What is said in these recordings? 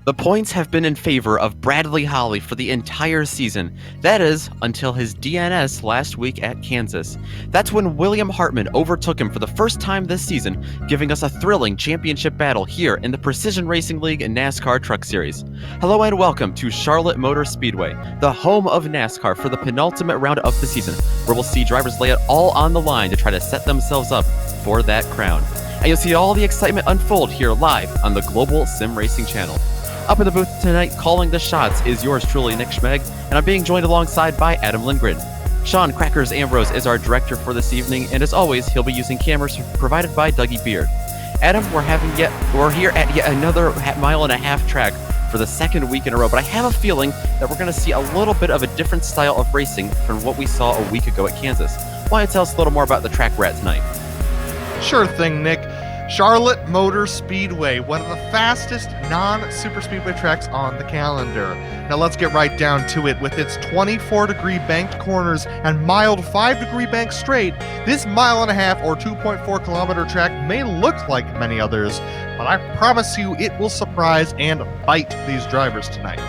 The points have been in favor of Bradley Holly for the entire season. That is, until his DNS last week at Kansas. That's when William Hartman overtook him for the first time this season, giving us a thrilling championship battle here in the Precision Racing League and NASCAR Truck Series. Hello and welcome to Charlotte Motor Speedway, the home of NASCAR for the penultimate round of the season, where we'll see drivers lay it all on the line to try to set themselves up for that crown. And you'll see all the excitement unfold here live on the Global SimRacing Channel. Up in the booth tonight, calling the shots, is yours truly, Nick Schmeg, and I'm being joined alongside by Adam Lindgren. Sean Crackers Ambrose is our director for this evening, and as always, he'll be using cameras provided by Dougie Beard. Adam, we're here at yet another mile-and-a-half track for the second week in a row, but I have a feeling that we're going to see a little bit of a different style of racing from what we saw a week ago at Kansas. Why don't you tell us a little more about the track we're at tonight? Sure thing, Nick. Charlotte Motor Speedway, one of the fastest non-super speedway tracks on the calendar. Now let's get right down to it. With its 24-degree banked corners and mild 5-degree bank straight, this mile-and-a-half or 2.4 kilometer track may look like many others, but I promise you it will surprise and bite these drivers tonight.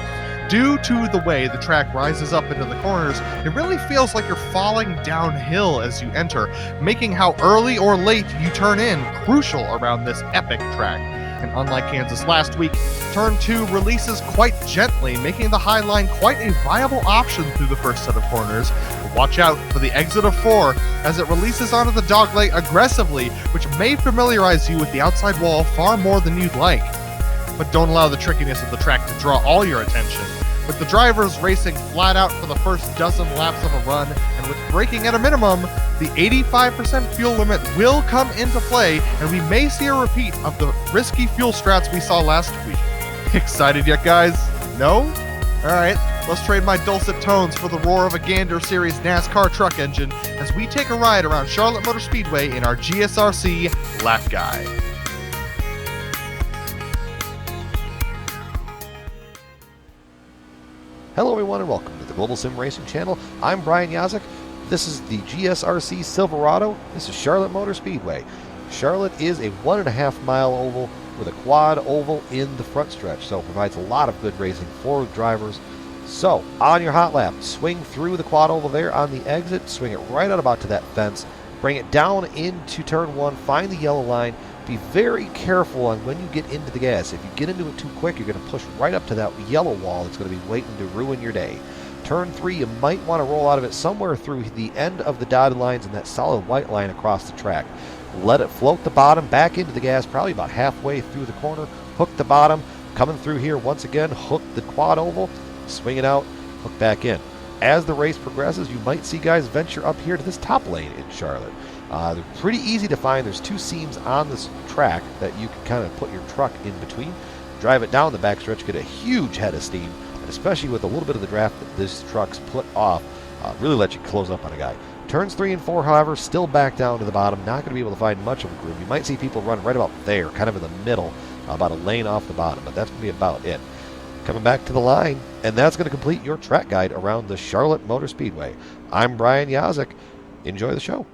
Due to the way the track rises up into the corners, it really feels like you're falling downhill as you enter, making how early or late you turn in crucial around this epic track. And unlike Kansas last week, Turn 2 releases quite gently, making the high line quite a viable option through the first set of corners. But watch out for the exit of 4 as it releases onto the dogleg aggressively, which may familiarize you with the outside wall far more than you'd like. But don't allow the trickiness of the track to draw all your attention. With the drivers racing flat out for the first dozen laps of a run, and with braking at a minimum, the 85% fuel limit will come into play, and we may see a repeat of the risky fuel strats we saw last week. Excited yet, guys? No? Alright, let's trade my dulcet tones for the roar of a Gander Series NASCAR truck engine as we take a ride around Charlotte Motor Speedway in our GSRC lap guide. Hello everyone and welcome to the Global SimRacing Channel. I'm Brian Yazek. This is the GSRC Silverado. This is Charlotte Motor Speedway. Charlotte is a 1.5 mile oval with a quad oval in the front stretch, so it provides a lot of good racing for drivers. So, on your hot lap, swing through the quad oval there on the exit, swing it right out about to that fence, bring it down into turn 1, find the yellow line. Be very careful on when you get into the gas. If you get into it too quick, you're going to push right up to that yellow wall that's going to be waiting to ruin your day. Turn 3, you might want to roll out of it somewhere through the end of the dotted lines and that solid white line across the track. Let it float the bottom back into the gas, probably about halfway through the corner. Hook the bottom, Coming through here once again, hook the quad oval, swing it out, hook back in. As the race progresses, you might see guys venture up here to this top lane in Charlotte. They're pretty easy to find. There's two seams on this track that you can kind of put your truck in between, drive it down the backstretch, get a huge head of steam, and especially with a little bit of the draft that this truck's put off, really let you close up on a guy. Turns 3 and 4, however, still back down to the bottom. Not going to be able to find much of a groove. You might see people run right about there, kind of in the middle, about a lane off the bottom, but that's going to be about it. Coming back to the line, and that's going to complete your track guide around the Charlotte Motor Speedway. I'm Brian Yazik. Enjoy the show.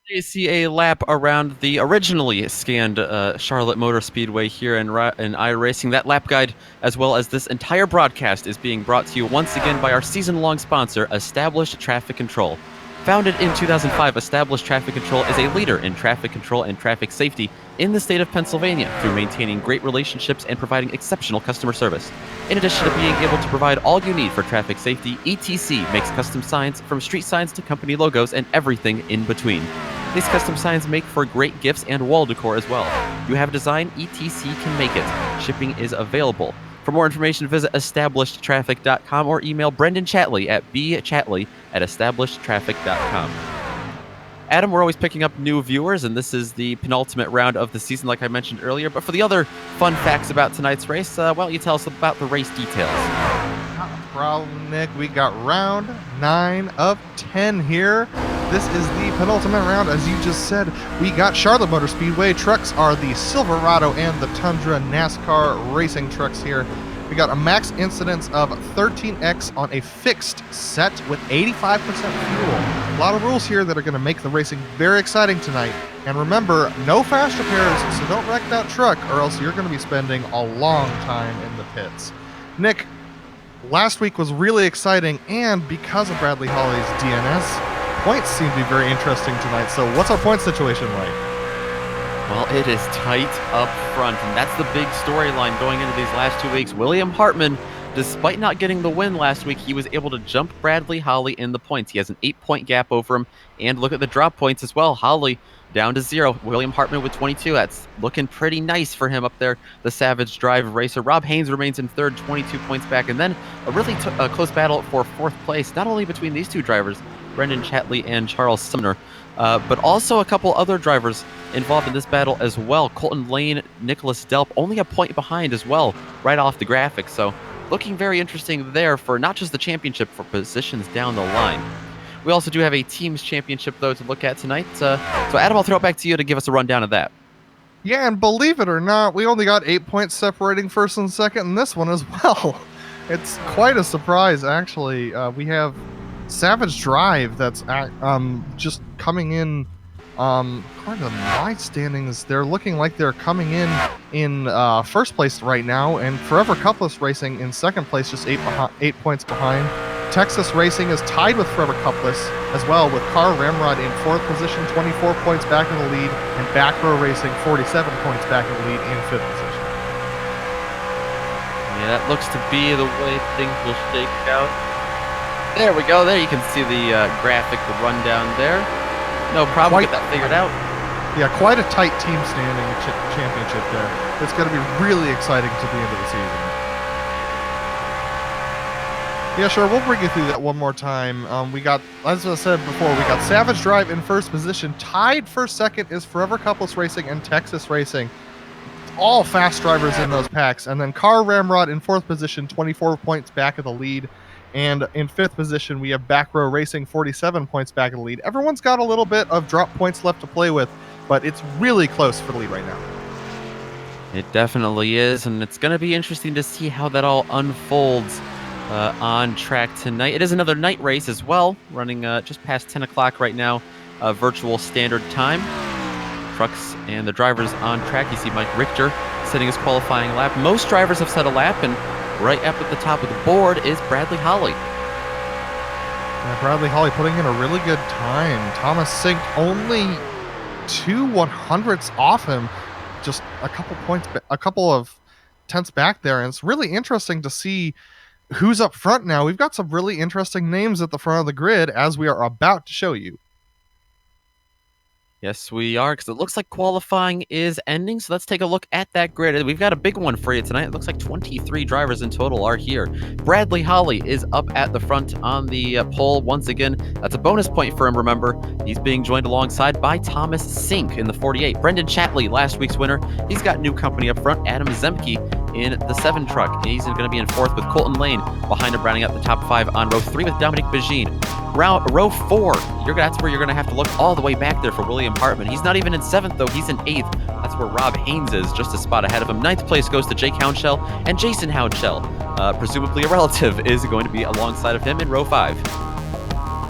You see a lap around the originally scanned Charlotte Motor Speedway here in iRacing. That lap guide, as well as this entire broadcast, is being brought to you once again by our season-long sponsor, Established Traffic Control. Founded in 2005, Established Traffic Control is a leader in traffic control and traffic safety in the state of Pennsylvania through maintaining great relationships and providing exceptional customer service. In addition to being able to provide all you need for traffic safety, ETC makes custom signs from street signs to company logos and everything in between. These custom signs make for great gifts and wall decor as well. You have a design, ETC can make it. Shipping is available. For more information, visit establishedtraffic.com or email Brendan Chatley at bchatley@establishedtraffic.com. Adam, we're always picking up new viewers, and this is the penultimate round of the season, like I mentioned earlier. But for the other fun facts about tonight's race, why don't you tell us about the race details? Not a problem, Nick. We got round 9 of 10 here. This is the penultimate round. As you just said, we got Charlotte Motor Speedway. Trucks are the Silverado and the Tundra NASCAR racing trucks here. We got a max incidence of 13x on a fixed set with 85% fuel. A lot of rules here that are going to make the racing very exciting tonight. And remember, no fast repairs, so don't wreck that truck or else you're going to be spending a long time in the pits. Nick, last week was really exciting, and because of Bradley Holly's DNS, points seem to be very interesting tonight. So what's our point situation like? Well, it is tight up front, and that's the big storyline going into these last 2 weeks. William Hartman, despite not getting the win last week, he was able to jump Bradley Holly in the points. He has an 8-point gap over him, and look at the drop points as well. Holly down to 0. William Hartman with 22. That's looking pretty nice for him up there, the Savage Drive racer. Rob Haynes remains in third, 22 points back, and then a really close battle for 4th place, not only between these two drivers, Brendan Chatley and Charles Sumner, but also a couple other drivers involved in this battle as well. Colton Lane, Nicholas Delp, only a point behind as well, right off the graphics. So looking very interesting there for not just the championship, for positions down the line. We also do have a teams championship, though, to look at tonight. So Adam, I'll throw it back to you to give us a rundown of that. Yeah, and believe it or not, we only got 8 points separating first and second in this one as well. It's quite a surprise, actually. We have Savage Drive that's just coming in. According to my standings, they're looking like they're coming in first place right now, and Forever Cupless Racing in second place, just 8 points behind. Texas Racing is tied with Forever Cupless as well, with Car Ramrod in 4th position, 24 points back in the lead, and Back Row Racing 47 points back in the lead in 5th position. Yeah, that looks to be the way things will shake out. There we go. There you can see the graphic, the rundown there. No problem. Get that figured out. Yeah, quite a tight team standing championship there. It's going to be really exciting to the end of the season. Yeah, sure. We'll bring you through that one more time. We got, as I said before, we got Savage Drive in first position. Tied for second is Forever Cupless Racing and Texas Racing. All fast drivers in those packs. And then Car Ramrod in 4th position, 24 points back of the lead. And in 5th position, we have Back Row Racing, 47 points back of the lead. Everyone's got a little bit of drop points left to play with, but it's really close for the lead right now. It definitely is, and it's going to be interesting to see how that all unfolds on track tonight. It is another night race as well, running just past 10 o'clock right now, virtual standard time. Trucks and the drivers on track. You see Mike Richter setting his qualifying lap. Most drivers have set a lap, and right up at the top of the board is Bradley Holly. Yeah, Bradley Holly putting in a really good time. Thomas Sink only 2 100ths off him, just a couple of tenths back there. And it's really interesting to see who's up front now? We've got some really interesting names at the front of the grid, as we are about to show you. Yes, we are, because it looks like qualifying is ending. So let's take a look at that grid. We've got a big one for you tonight. It looks like 23 drivers in total are here. Bradley Holly is up at the front on the pole once again. That's a bonus point for him, remember. He's being joined alongside by Thomas Sink in the 48. Brendan Chatley, last week's winner. He's got new company up front. Adam Zemke in the 7 truck. He's going to be in 4th with Colton Lane. Behind him, rounding out the top 5 on row 3 with Dominic Begine. Row 4, that's where you're going to have to look all the way back there for William Hartman. He's not even in 7th, though. He's in 8th. That's where Rob Haynes is, just a spot ahead of him. 9th place goes to Jake Houndshell, and Jason Houndshell, presumably a relative, is going to be alongside of him in row 5.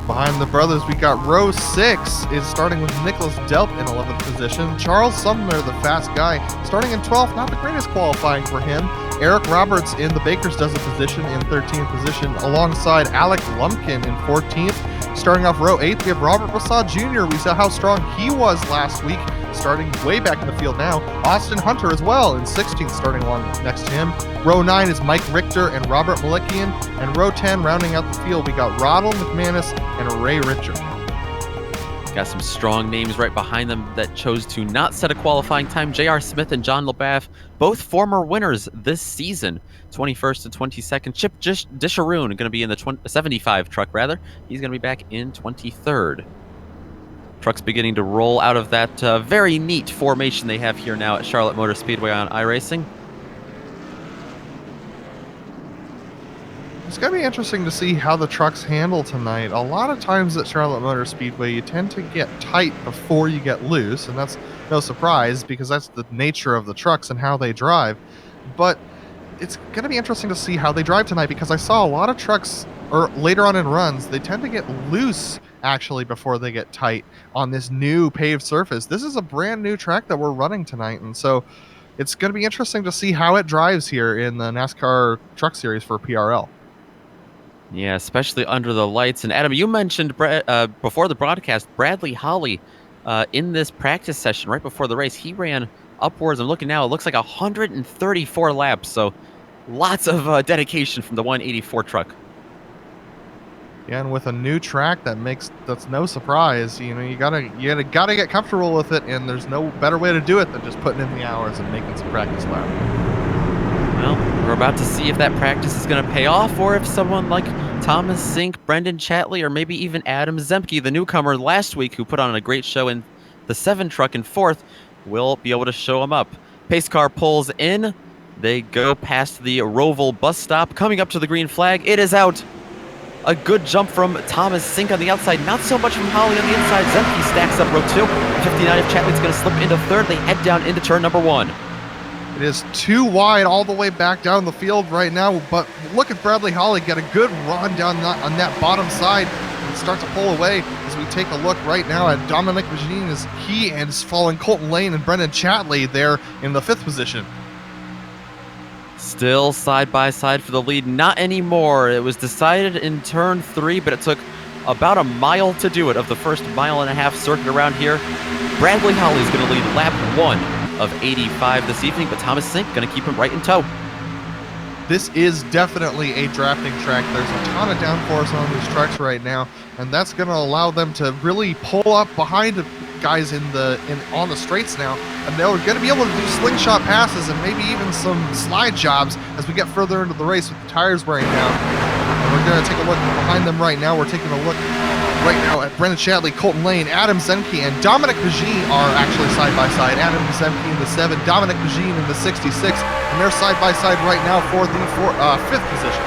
Behind the brothers, we got row 6 is starting with Nicholas Delp in 11th position. Charles Sumner, the fast guy, starting in 12th. Not the greatest qualifying for him. Eric Roberts in the Baker's Dozen position in 13th position, alongside Alec Lumpkin in 14th. Starting off row 8, we have Robert Bassad Jr. We saw how strong he was last week, starting way back in the field now. Austin Hunter as well in 16th, starting along next to him. Row 9 is Mike Richter and Robert Malikian. And row 10, rounding out the field, we got Ronald McManus and Ray Richard. Got some strong names right behind them that chose to not set a qualifying time. J.R. Smith and John LeBaff, both former winners this season. 21st and 22nd. Chip Disharoon going to be in the 75 truck, rather. He's going to be back in 23rd. Truck's beginning to roll out of that very neat formation they have here now at Charlotte Motor Speedway on iRacing. It's going to be interesting to see how the trucks handle tonight. A lot of times at Charlotte Motor Speedway, you tend to get tight before you get loose, and that's no surprise because that's the nature of the trucks and how they drive. But it's going to be interesting to see how they drive tonight because I saw a lot of trucks, or later on in runs, they tend to get loose actually before they get tight on this new paved surface. This is a brand new track that we're running tonight, and so it's going to be interesting to see how it drives here in the NASCAR Truck Series for PRL. Yeah, especially under the lights. And Adam, you mentioned before the broadcast, Bradley Holly in this practice session right before the race, he ran upwards. I'm looking now, it looks like 134 laps. So lots of dedication from the 184 truck. Yeah, and with a new track, that's no surprise. You know, you gotta get comfortable with it, and there's no better way to do it than just putting in the hours and making some practice laps. Well, we're about to see if that practice is going to pay off, or if someone like Thomas Sink, Brendan Chatley, or maybe even Adam Zemke, the newcomer last week who put on a great show in the 7 truck in 4th, will be able to show him up. Pace car pulls in. They go past the Roval bus stop. Coming up to the green flag, it is out. A good jump from Thomas Sink on the outside. Not so much from Holly on the inside. Zemke stacks up row 2. 59 if Chatley's going to slip into 3rd. They head down into turn number 1. It is too wide all the way back down the field right now, but look at Bradley Holly get a good run down on that bottom side and start to pull away as we take a look right now at Dominic Begine as he is following Colton Lane and Brendan Chatley there in the 5th position. Still side by side for the lead. Not anymore. It was decided in turn 3, but it took about a mile to do it of the first mile and a half circuit around here. Bradley Holly is going to lead lap 1 of 85 this evening, but Thomas Sink going to keep him right in tow. This is definitely a drafting track. There's a ton of downforce on these trucks right now, and that's going to allow them to really pull up behind guys on the straights now, and they're going to be able to do slingshot passes and maybe even some slide jobs as we get further into the race with the tires wearing down. And we're going to take a look behind them right now. We're taking a look right now at Brendan Chatley, Colton Lane, Adam Zemke, and Dominic Begine are actually side-by-side. Adam Zemke in the 7, Dominic Begine in the 66, and they're side-by-side right now for the 5th position.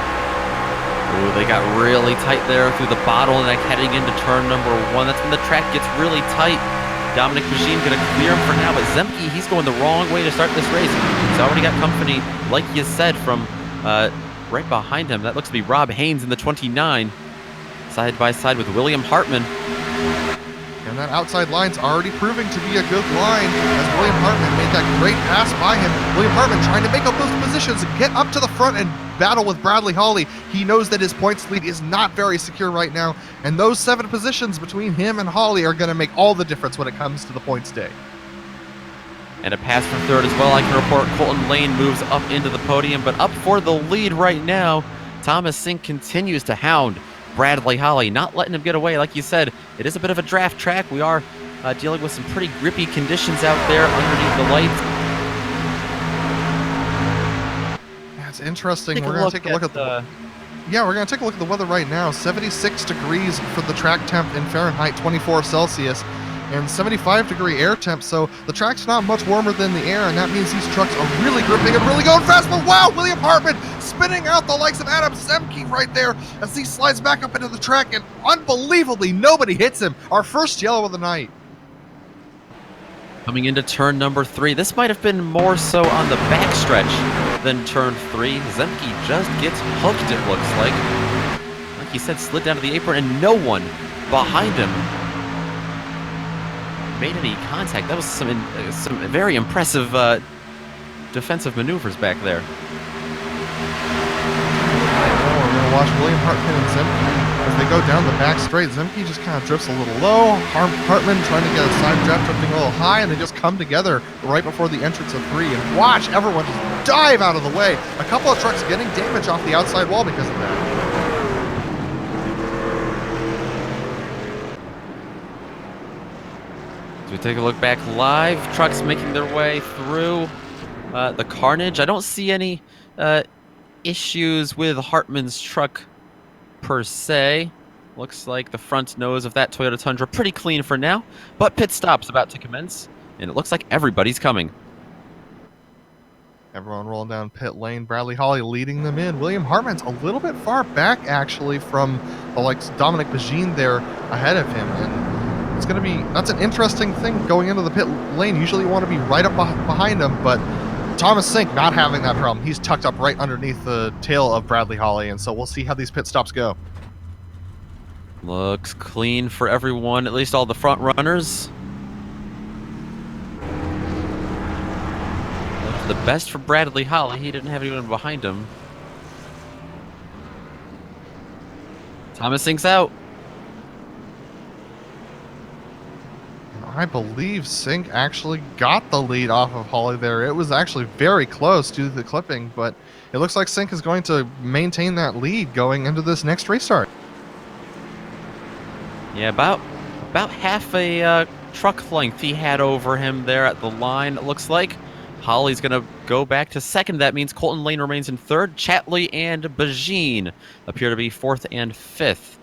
Ooh, they got really tight there through the bottleneck heading into turn number 1. That's when the track gets really tight. Dominic Begine going to clear him for now, but Zemke, he's going the wrong way to start this race. He's already got company, like you said, from right behind him. That looks to be Rob Haynes in the 29. Side by side with William Hartman. And that outside line's already proving to be a good line as William Hartman made that great pass by him. William Hartman trying to make up those positions and get up to the front and battle with Bradley Holly. He knows that his points lead is not very secure right now, and those 7 positions between him and Holly are going to make all the difference when it comes to the points day. And a pass from 3rd as well. I can report Colton Lane moves up into the podium, but up for the lead right now, Thomas Sink continues to hound Bradley Holly, not letting him get away. Like you said, it is a bit of a draft track. We are dealing with some pretty grippy conditions out there underneath the lights. Yeah, it's interesting. We're going to take a look at the... Yeah, we're going to take a look at the weather right now. 76 degrees for the track temp in Fahrenheit, 24 Celsius, and 75-degree air temp. So the track's not much warmer than the air, and that means these trucks are really gripping and really going fast. But wow, William Hartman spinning out the likes of Adam Zemke right there as he slides back up into the track, and unbelievably, nobody hits him. Our first yellow of the night. Coming into turn number 3, this might have been more so on the backstretch than turn 3. Zemke just gets hooked, it looks like. Like he said, slid down to the apron, and no one behind him made any contact. That was some very impressive defensive maneuvers back there. We're going to watch William Hartman and Zemke as they go down the back straight. Zemke just kind of drifts a little low. Hartman trying to get a side draft, drifting a little high, and they just come together right before the entrance of 3. And watch everyone just dive out of the way. A couple of trucks getting damage off the outside wall because of that. As we take a look back live, trucks making their way through the carnage. I don't see any issues with Hartman's truck per se. Looks like the front nose of that Toyota Tundra pretty clean for now, but pit stop's about to commence, and it looks like everybody's coming. Everyone rolling down pit lane. Bradley Holly leading them in. William Hartman's a little bit far back, actually, from the likes of Dominic Bajin there ahead of him, and it's going to be, that's an interesting thing going into the pit lane. Usually you want to be right up behind him, but Thomas Sink not having that problem. He's tucked up right underneath the tail of Bradley Holly, and so we'll see how these pit stops go. Looks clean for everyone, at least all the front runners. Looks the best for Bradley Holly. He didn't have anyone behind him. Thomas Sink's out. I believe Sink actually got the lead off of Holly there. It was actually very close to the clipping, but it looks like Sink is going to maintain that lead going into this next restart. Yeah, about half a truck length he had over him there at the line, it looks like. Holly's going to go back to second. That means Colton Lane remains in third. Chatley and Bajin appear to be fourth and fifth,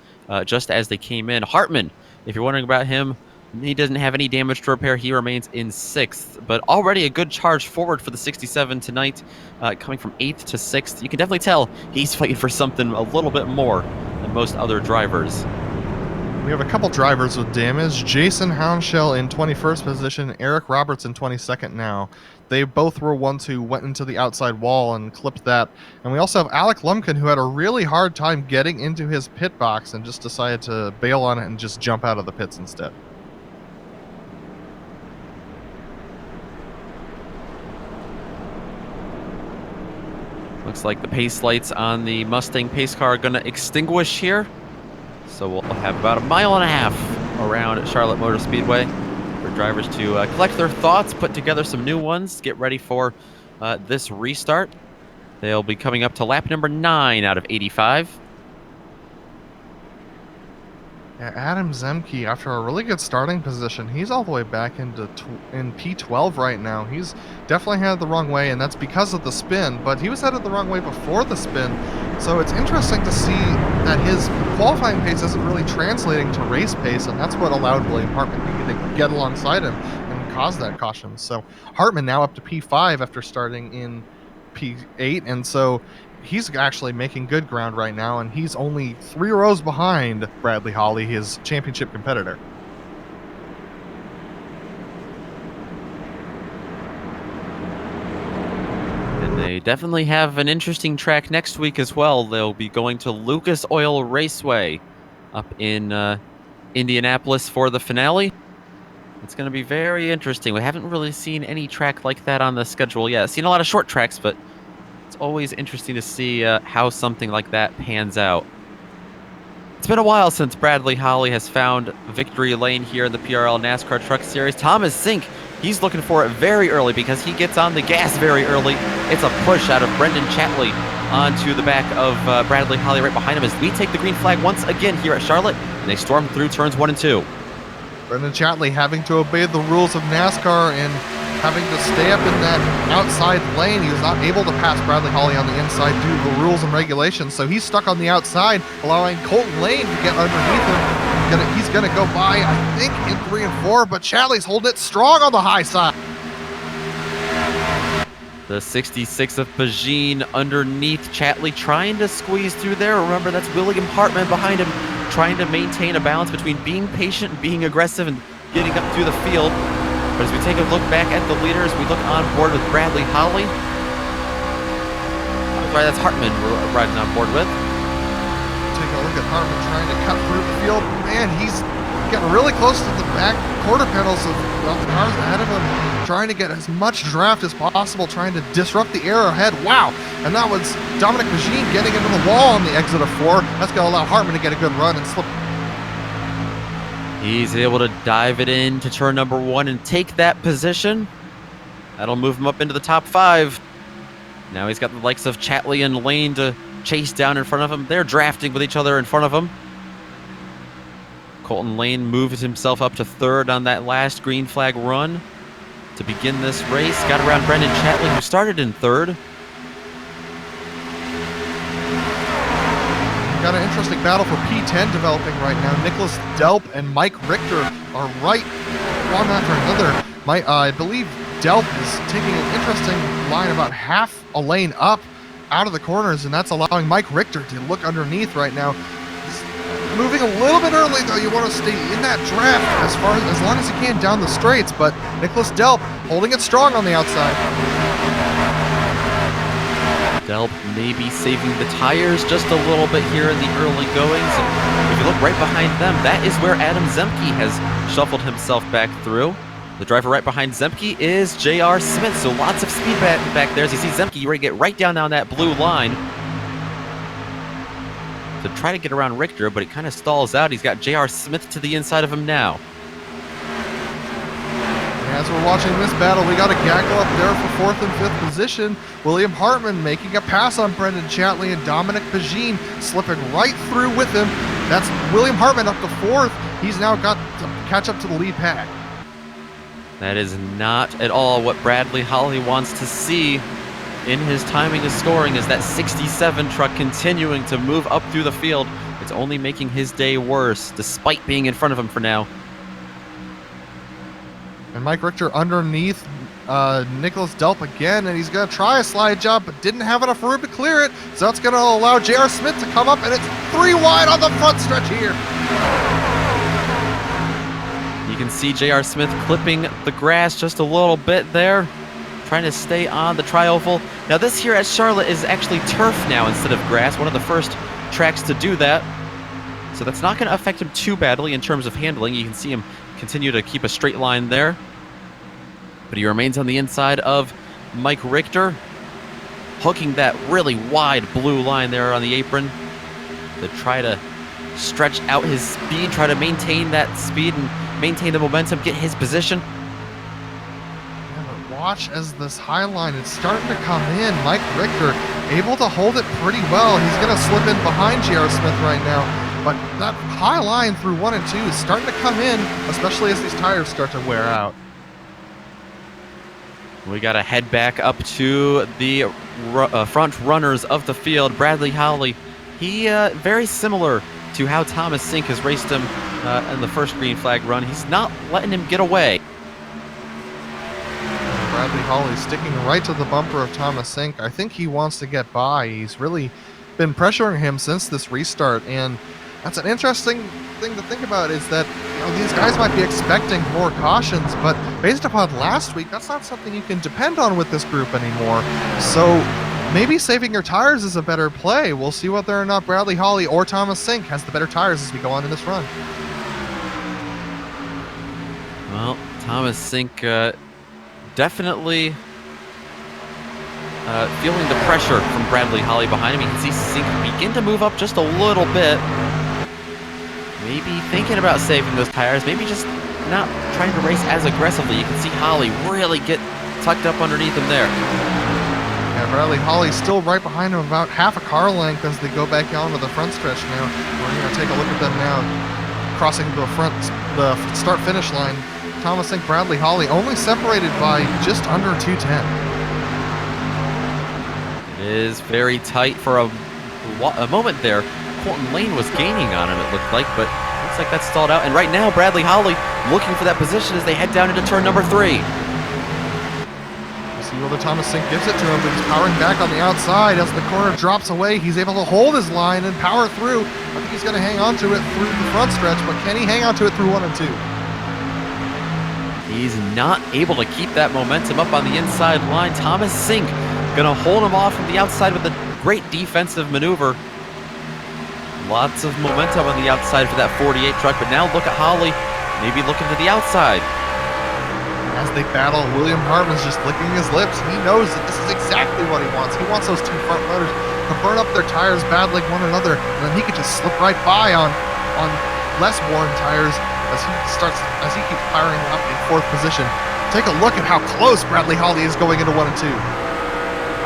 just as they came in. Hartman, if you're wondering about him, he doesn't have any damage to repair. He remains in sixth, but already a good charge forward for the 67 tonight, coming from 8th to 6th. You can definitely tell he's fighting for something a little bit more than most other drivers. We have a couple drivers with damage. Jason Houndshell in 21st position, Eric Roberts in 22nd now. They both were ones who went into the outside wall and clipped that. And we also have Alec Lumpkin, who had a really hard time getting into his pit box and just decided to bail on it and just jump out of the pits instead. Looks like the pace lights on the Mustang pace car are going to extinguish here. So we'll have about a mile and a half around Charlotte Motor Speedway for drivers to collect their thoughts, put together some new ones, get ready for this restart. They'll be coming up to lap number 9 out of 85. Yeah, Adam Zemke, after a really good starting position, he's all the way back into in P12 right now. He's definitely headed the wrong way, and that's because of the spin, but he was headed the wrong way before the spin. So it's interesting to see that his qualifying pace isn't really translating to race pace, and that's what allowed William Hartman to get alongside him and cause that caution. So Hartman now up to P5 after starting in P8, and so he's actually making good ground right now, and he's only 3 rows behind Bradley Holly, his championship competitor. And they definitely have an interesting track next week as well. They'll be going to Lucas Oil Raceway up in Indianapolis for the finale. It's going to be very interesting. We haven't really seen any track like that on the schedule yet. Seen a lot of short tracks, but it's always interesting to see how something like that pans out. It's been a while since Bradley Holly has found victory lane here in the PRL NASCAR Truck Series. Thomas Sink, he's looking for it very early because he gets on the gas very early. It's a push out of Brendan Chatley onto the back of Bradley Holly right behind him as we take the green flag once again here at Charlotte, and they storm through turns 1 and 2. Brendan Chatley having to obey the rules of NASCAR and having to stay up in that outside lane. He was not able to pass Bradley Holly on the inside due to the rules and regulations, so he's stuck on the outside, allowing Colton Lane to get underneath him. He's going to go by, I think, in 3 and 4, but Chatley's holding it strong on the high side. The 66 of Pagine underneath Chatley, trying to squeeze through there. Remember, that's William Hartman behind him, trying to maintain a balance between being patient and being aggressive and getting up through the field. But as we take a look back at the leaders, we look on board with Bradley Holly. Sorry, that's Hartman we're riding on board with. Take a look at Hartman trying to cut through the field. Man, he's getting really close to the back quarter panels of the cars ahead of him, trying to get as much draft as possible, trying to disrupt the air ahead. Wow! And that was Dominic Pagine getting into the wall on the exit of 4. That's going to allow Hartman to get a good run and slip. He's able to dive it into turn number 1 and take that position. That'll move him up into the top 5. Now he's got the likes of Chatley and Lane to chase down in front of him. They're drafting with each other in front of him. Colton Lane moves himself up to 3rd on that last green flag run to begin this race. Got around Brendan Chatley, who started in 3rd. Got an interesting battle for P10 developing right now. Nicholas Delp and Mike Richter are right one after another. I believe Delp is taking an interesting line about half a lane up out of the corners, and that's allowing Mike Richter to look underneath right now. He's moving a little bit early, though. You want to stay in that draft as long as you can down the straights, but Nicholas Delp holding it strong on the outside. Delp maybe saving the tires just a little bit here in the early goings. And if you look right behind them, that is where Adam Zemke has shuffled himself back through. The driver right behind Zemke is J.R. Smith, so lots of speed back there. As you see Zemke ready to get right down on that blue line to try to get around Richter, but he kind of stalls out. He's got J.R. Smith to the inside of him now. As we're watching this battle, we got a gaggle up there for 4th and 5th position. William Hartman making a pass on Brendan Chatley and Dominic Pagine slipping right through with him. That's William Hartman up to 4th. He's now got to catch up to the lead pack. That is not at all what Bradley Holly wants to see in his timing of scoring, is that 67 truck continuing to move up through the field. It's only making his day worse, despite being in front of him for now. And Mike Richter underneath Nicholas Delp again, and he's going to try a slide job, but didn't have enough room to clear it, so that's going to allow J.R. Smith to come up, and it's 3 wide on the front stretch here. You can see J.R. Smith clipping the grass just a little bit there, trying to stay on the tri-oval. Now this here at Charlotte is actually turf now instead of grass, one of the first tracks to do that. So that's not going to affect him too badly in terms of handling. You can see him continue to keep a straight line there. But he remains on the inside of Mike Richter, hooking that really wide blue line there on the apron to try to stretch out his speed, try to maintain that speed and maintain the momentum, get his position. Yeah, but watch as this high line is starting to come in. Mike Richter able to hold it pretty well. He's going to slip in behind J.R. Smith right now. But that high line through 1 and 2 is starting to come in, especially as these tires start to wear out. We got to head back up to the front runners of the field. Bradley Holly, he very similar to how Thomas Sink has raced him in the first green flag run. He's not letting him get away. Bradley Holly sticking right to the bumper of Thomas Sink. I think he wants to get by. He's really been pressuring him since this restart, and that's an interesting thing to think about, is that these guys might be expecting more cautions, but based upon last week, that's not something you can depend on with this group anymore. So maybe saving your tires is a better play. We'll see whether or not Bradley Holly or Thomas Sink has the better tires as we go on in this run. Well, Thomas Sink definitely feeling the pressure from Bradley Holly behind him. You can see Sink begin to move up just a little bit. Maybe thinking about saving those tires, maybe just not trying to race as aggressively. You can see Holly really get tucked up underneath him there. And Bradley Holly still right behind him, about half a car length as they go back onto the front stretch now. We're going to take a look at them now, crossing the start-finish line. Thomas Sink, Bradley Holly only separated by just under 2:10. It is very tight for a moment there. Colton Lane was gaining on him, it looked like, but looks like that's stalled out. And right now, Bradley Holly looking for that position as they head down into turn number 3. See whether Thomas Sink gives it to him, but he's powering back on the outside. As the corner drops away, he's able to hold his line and power through. I think he's going to hang on to it through the front stretch, but can he hang on to it through 1 and 2? He's not able to keep that momentum up on the inside line. Thomas Sink going to hold him off from the outside with a great defensive maneuver. Lots of momentum on the outside for that 48 truck, but now look at Holly, maybe looking to the outside. As they battle, William Hartman's just licking his lips. He knows that this is exactly what he wants. He wants those 2 front motors to burn up their tires, battling one another, and then he could just slip right by on less worn tires as he keeps firing up in 4th position. Take a look at how close Bradley Holly is going into 1 and 2.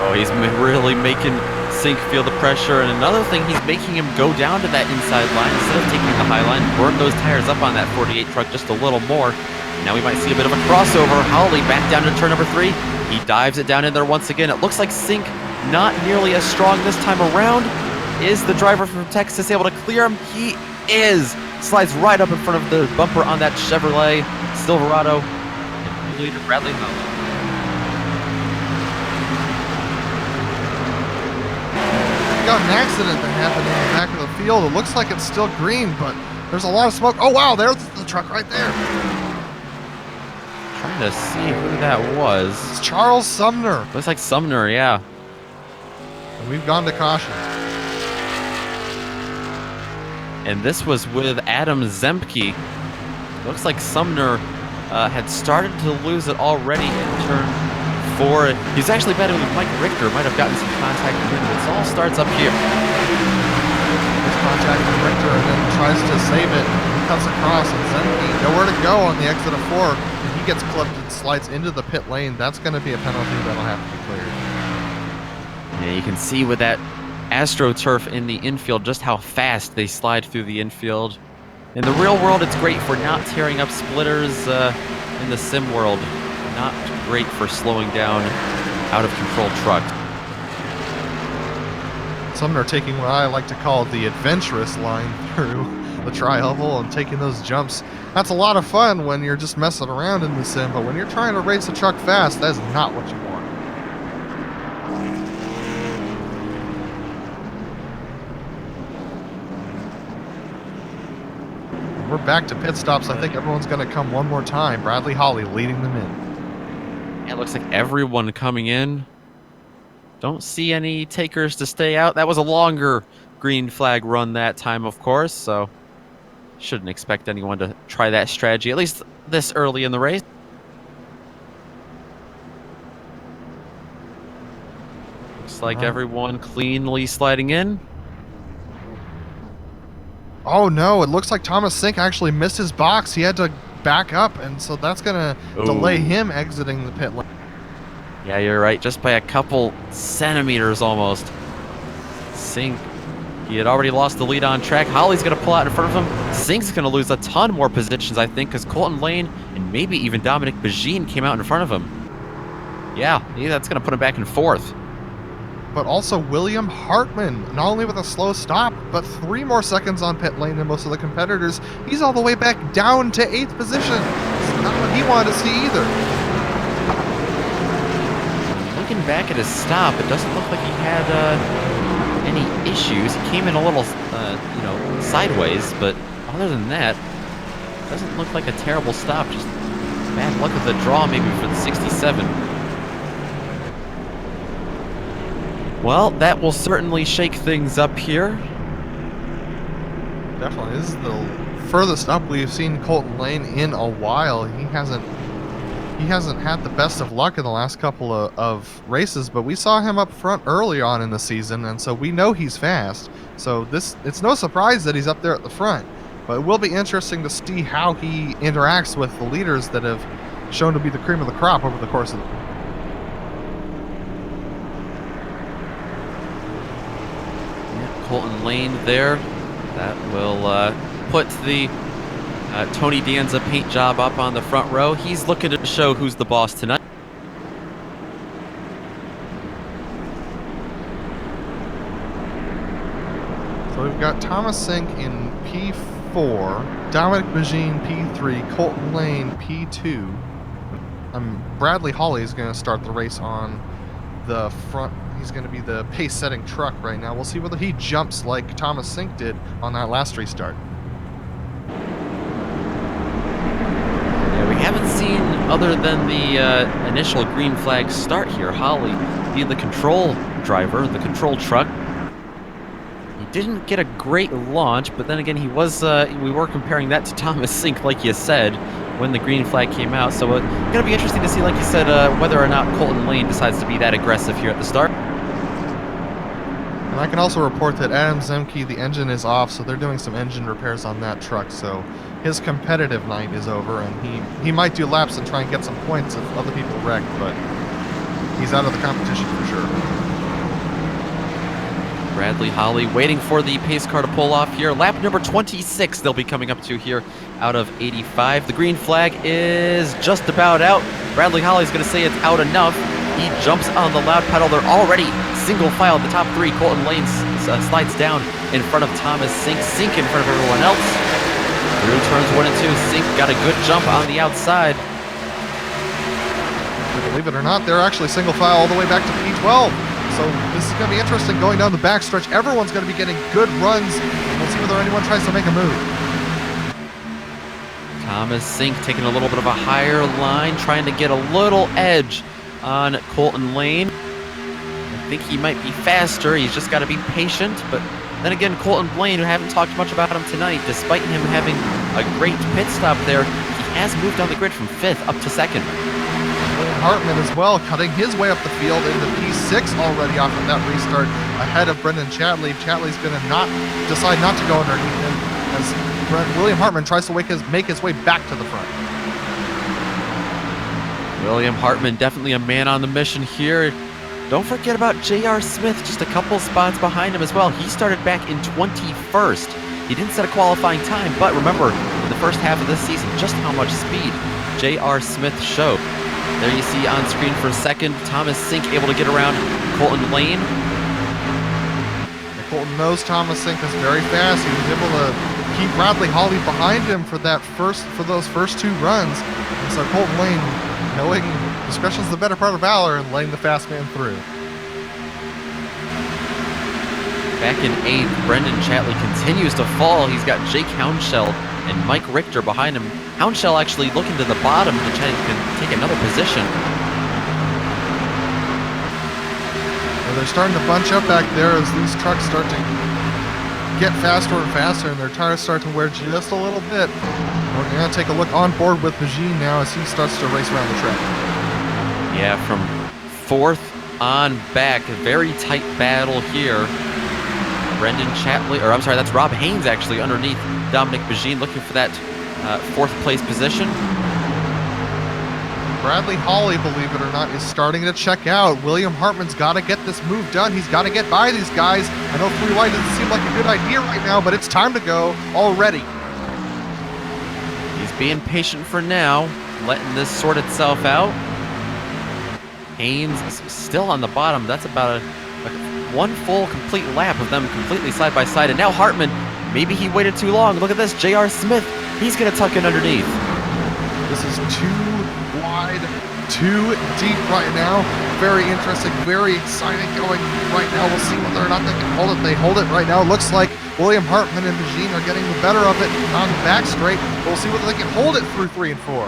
Oh, he's really making Sink feel the pressure, and another thing, he's making him go down to that inside line instead of taking the high line, burn those tires up on that 48 truck just a little more. Now we might see a bit of a crossover. Holly back down to turn number 3. He dives it down in there once again. It looks like Sink not nearly as strong this time around. Is the driver from Texas able to clear him? He is. Slides right up in front of the bumper on that Chevrolet Silverado. And leader Bradley Holly. We got an accident that happened in the back of the field. It looks like it's still green, but there's a lot of smoke. Oh wow, there's the truck right there. Trying to see who that was. It's Charles Sumner. Looks like Sumner, yeah. And we've gone to caution. And this was with Adam Zemke. Looks like Sumner had started to lose it already in turn 4. He's actually battling with Mike Richter. Might have gotten some contact with him. This all starts up here. This contact with Richter and then tries to save it. Cuts across and Zemke nowhere to go on the exit of 4. He gets clipped and slides into the pit lane. That's going to be a penalty that'll have to be cleared. Yeah, you can see with that AstroTurf in the infield just how fast they slide through the infield. In the real world, it's great for not tearing up splitters. In the sim world, not great for slowing down out-of-control trucks. Sumner taking what I like to call the adventurous line through the tri-oval and taking those jumps. That's a lot of fun when you're just messing around in the sim, but when you're trying to race a truck fast, that's not what you want. We're back to pit stops. I think everyone's going to come one more time. Bradley Holly leading them in. Yeah, it looks like everyone coming in. Don't see any takers to stay out. That was a longer green flag run that time, of course, so shouldn't expect anyone to try that strategy, at least this early in the race. Looks like everyone cleanly sliding in. Oh no, it looks like Thomas Sink actually missed his box. He had to back up, and so that's going to delay him exiting the pit lane. Yeah, you're right, just by a couple centimeters almost. Sink, he had already lost the lead on track. Holly's going to pull out in front of him. Sink's going to lose a ton more positions, I think, because Colton Lane and maybe even Dominic Bajin came out in front of him. Yeah, that's going to put him back in 4th. But also William Hartman, not only with a slow stop, but 3 more seconds on pit lane than most of the competitors. He's all the way back down to 8th position. It's not what he wanted to see either. Looking back at his stop, it doesn't look like he had any issues. He came in a little, sideways, but other than that, it doesn't look like a terrible stop. Just bad luck with the draw maybe for the 67. Well, that will certainly shake things up here. Definitely. This is the furthest up we've seen Colton Lane in a while. He hasn't had the best of luck in the last couple of races, but we saw him up front early on in the season, and so we know he's fast. So it's no surprise that he's up there at the front, but it will be interesting to see how he interacts with the leaders that have shown to be the cream of the crop over the course of the Colton Lane there. That will put the Tony Danza paint job up on the front row. He's looking to show who's the boss tonight. So we've got Thomas Sink in P4, Dominic Magine P3, Colton Lane P2. Bradley Hawley is going to start the race on the front. He's going to be the pace-setting truck right now. We'll see whether he jumps like Thomas Sink did on that last restart. Yeah, we haven't seen, other than the initial green flag start here, Hawley being the control driver, the control truck. He didn't get a great launch, but then again, he was. We were comparing that to Thomas Sink, like you said, when the green flag came out. So it's going to be interesting to see, like you said, whether or not Colton Lane decides to be that aggressive here at the start. And I can also report that Adam Zemke, the engine is off, so they're doing some engine repairs on that truck. So his competitive night is over, and he might do laps and try and get some points if other people wreck, but he's out of the competition for sure. Bradley Hawley waiting for the pace car to pull off here. Lap number 26 they'll be coming up to here out of 85. The green flag is just about out. Bradley Hawley's going to say it's out enough. He jumps on the loud pedal. They're already single file at the top three. Colton Lane slides down in front of Thomas Sink. Sink in front of everyone else. Through turns 1 and 2, Sink got a good jump on the outside. Believe it or not, they're actually single file all the way back to P12. So this is going to be interesting going down the backstretch. Everyone's going to be getting good runs. We'll see whether anyone tries to make a move. Thomas Sink taking a little bit of a higher line, trying to get a little edge on Colton Lane. I think he might be faster. He's just got to be patient. But then again, Colton Lane, who haven't talked much about him tonight, despite him having a great pit stop there, he has moved down the grid from 5th up to 2nd. William Hartman as well, cutting his way up the field into P6 already off of that restart, ahead of Brendan Chatley. Chatley's going to decide not to go underneath him as William Hartman tries to make his way back to the front. William Hartman definitely a man on the mission here. Don't forget about J.R. Smith, just a couple spots behind him as well. He started back in 21st. He didn't set a qualifying time, but remember, in the first half of this season, just how much speed J.R. Smith showed. There you see on screen for a second, Thomas Sink able to get around Colton Lane. And Colton knows Thomas Sink is very fast. He was able to keep Bradley Hawley behind him for those first 2 runs. And so Colton Lane, knowing discretion's the better part of valor, and letting the fast man through. Back in 8th, Brendan Chatley continues to fall. He's got Jake Hounshell and Mike Richter behind him. Hounshell actually looking to the bottom to try to take another position. Well, they're starting to bunch up back there as these trucks start to get faster and faster, and their tires start to wear just a little bit. We're going to take a look on board with Magine now as he starts to race around the track. Yeah, from 4th on back, a very tight battle here. Brendan Chatley, or I'm sorry, that's Rob Haynes actually underneath Dominic Magine, looking for that 4th place position. Bradley Hawley, believe it or not, is starting to check out. William Hartman's got to get this move done. He's got to get by these guys. I know 3 wide doesn't seem like a good idea right now, but it's time to go already. He's being patient for now, letting this sort itself out. Haynes is still on the bottom. That's about one full complete lap of them completely side by side. And now Hartman, maybe he waited too long. Look at this, J.R. Smith. He's going to tuck in underneath. This is too wide, too deep right now. Very interesting, very exciting going right now. We'll see whether or not they can hold it. They hold it right now. Looks like William Hartman and Magine are getting the better of it on the back straight. We'll see whether they can hold it through 3 and 4.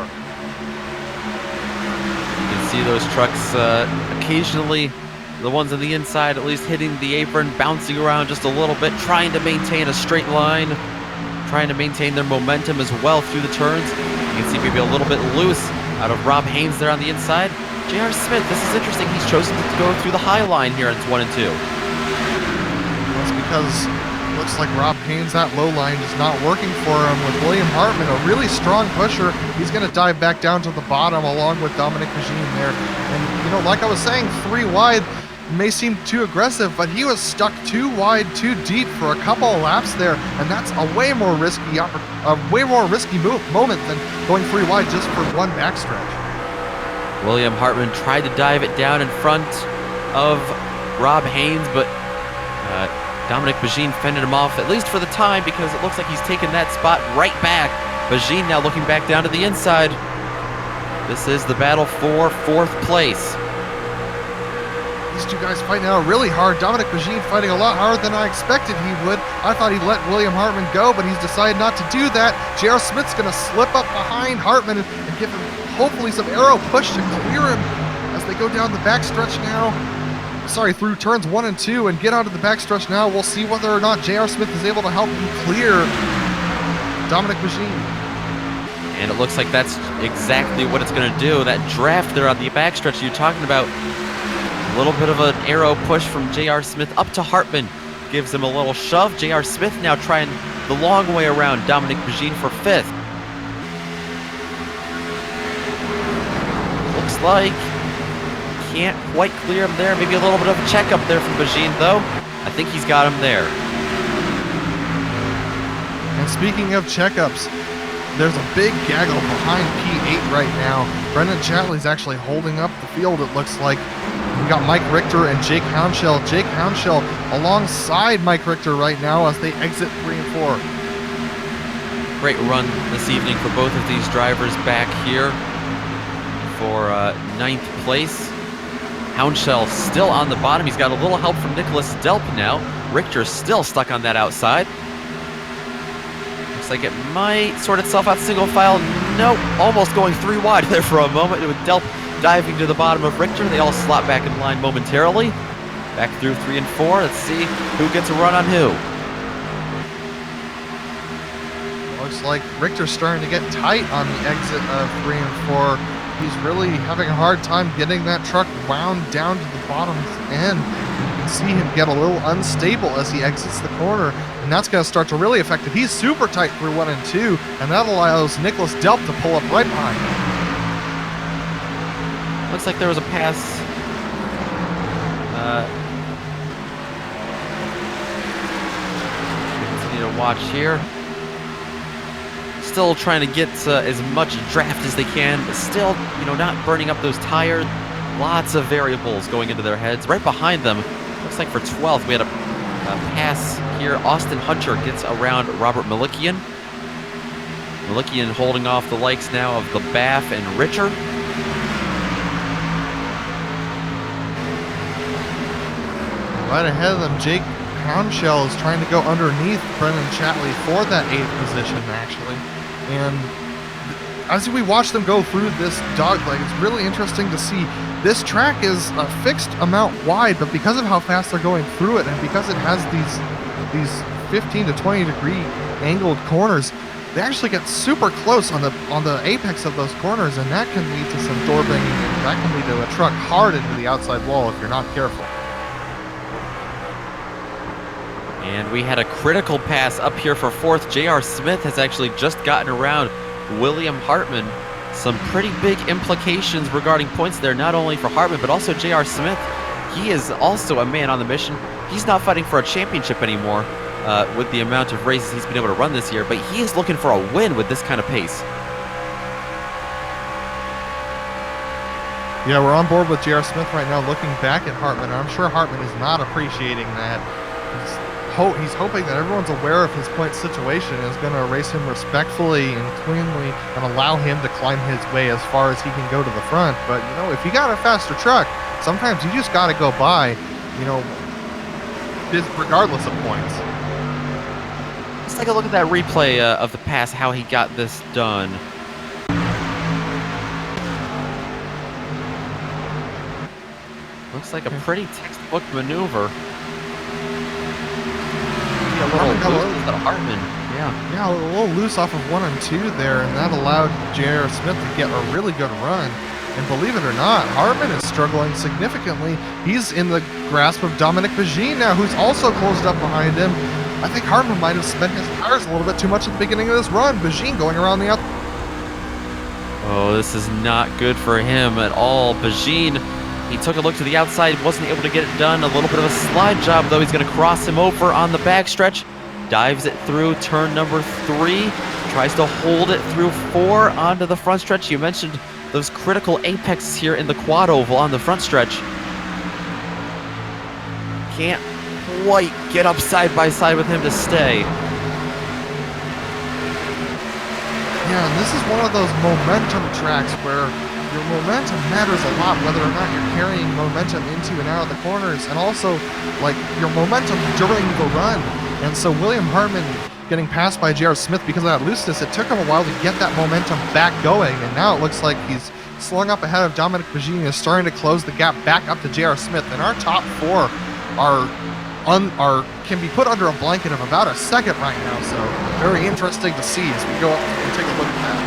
You can see those trucks occasionally, the ones on the inside at least, hitting the apron, bouncing around just a little bit, trying to maintain a straight line, trying to maintain their momentum as well through the turns. You can see maybe a little bit loose out of Rob Haynes there on the inside. J.R. Smith, this is interesting. He's chosen to go through the high line here in 1 and 2. That's because it looks like Rob Haynes, that low line, is not working for him with William Hartman, a really strong pusher. He's going to dive back down to the bottom along with Dominic Magine there. And, you know, like I was saying, 3 wide, may seem too aggressive, but he was stuck too wide, too deep for a couple of laps there, and that's a way more risky moment than going 3 wide just for one backstretch. William Hartman tried to dive it down in front of Rob Haynes, but Dominic Bajin fended him off, at least for the time, because it looks like he's taken that spot right back. Bajin now looking back down to the inside. This is the battle for 4th place. These two guys fighting out really hard. Dominic Bajin fighting a lot harder than I expected he would. I thought he'd let William Hartman go, but he's decided not to do that. J.R. Smith's going to slip up behind Hartman and give him hopefully some aero push to clear him as they go down the backstretch now. Sorry, through turns 1 and 2 and get onto the backstretch now. We'll see whether or not J.R. Smith is able to help him clear Dominic Bajin. And it looks like that's exactly what it's going to do. That draft there on the backstretch you're talking about. A little bit of an arrow push from J.R. Smith up to Hartman. Gives him a little shove. J.R. Smith now trying the long way around Dominic Bajin for 5th. Looks like can't quite clear him there. Maybe a little bit of a checkup there from Bajin, though. I think he's got him there. And speaking of checkups, there's a big gaggle behind P8 right now. Brendan Chatley's actually holding up the field, it looks like. We got Mike Richter and Jake Hounshell. Jake Hounshell alongside Mike Richter right now as they exit 3 and 4. Great run this evening for both of these drivers back here for 9th place. Hounshell still on the bottom. He's got a little help from Nicholas Delp now. Richter's still stuck on that outside. Looks like it might sort itself out single file. Nope, almost going 3 wide there for a moment with Delp diving to the bottom of Richter. They all slot back in line momentarily. Back through 3 and 4. Let's see who gets a run on who. Looks like Richter's starting to get tight on the exit of 3 and 4. He's really having a hard time getting that truck wound down to the bottom's end. You can see him get a little unstable as he exits the corner, and that's going to start to really affect it. He's super tight through 1 and 2, and that allows Nicholas Delp to pull up right behind him. Looks like there was a pass. Continue to watch here. Still trying to get as much draft as they can, but still, not burning up those tires. Lots of variables going into their heads. Right behind them, looks like for 12th, we had a pass here. Austin Hunter gets around Robert Malikian. Malikian holding off the likes now of the Baff and Richer. Right ahead of them, Jake Hounshell is trying to go underneath Brendan Chatley for that 8th position, actually. And as we watch them go through this dogleg, it's really interesting to see. This track is a fixed amount wide, but because of how fast they're going through it, and because it has these 15 to 20 degree angled corners, they actually get super close on the apex of those corners, and that can lead to some door banging, and that can lead to a truck hard into the outside wall if you're not careful. And we had a critical pass up here for 4th. J.R. Smith has actually just gotten around William Hartman. Some pretty big implications regarding points there, not only for Hartman, but also J.R. Smith. He is also a man on the mission. He's not fighting for a championship anymore with the amount of races he's been able to run this year, but he is looking for a win with this kind of pace. Yeah, we're on board with J.R. Smith right now, looking back at Hartman. I'm sure Hartman is not appreciating that. He's hoping that everyone's aware of his point situation and is going to race him respectfully and cleanly and allow him to climb his way as far as he can go to the front. But, if you got a faster truck, sometimes you just got to go by, regardless of points. Let's take a look at that replay of the pass, how he got this done. Looks like a pretty textbook maneuver. A little loose to Hartman. Yeah, a little loose off of 1 and 2 there, and that allowed J.R. Smith to get a really good run. And believe it or not, Hartman is struggling significantly. He's in the grasp of Dominic Bajin now, who's also closed up behind him. I think Hartman might have spent his tires a little bit too much at the beginning of this run. Bajin going around the outside. Oh, this is not good for him at all. Bajin He took a look to the outside, wasn't able to get it done. A little bit of a slide job, though. He's going to cross him over on the backstretch. Dives it through turn number 3. Tries to hold it through 4 onto the front stretch. You mentioned those critical apexes here in the quad oval on the front stretch. Can't quite get up side by side with him to stay. Yeah, and this is one of those momentum tracks where your momentum matters a lot, whether or not you're carrying momentum into and out of the corners, and also, like, your momentum during the run. And so William Hartman getting passed by J.R. Smith because of that looseness, it took him a while to get that momentum back going, and now it looks like he's slung up ahead of Dominic Pagini and is starting to close the gap back up to J.R. Smith, and our top 4 can be put under a blanket of about a second right now, so very interesting to see as we go up and take a look at that.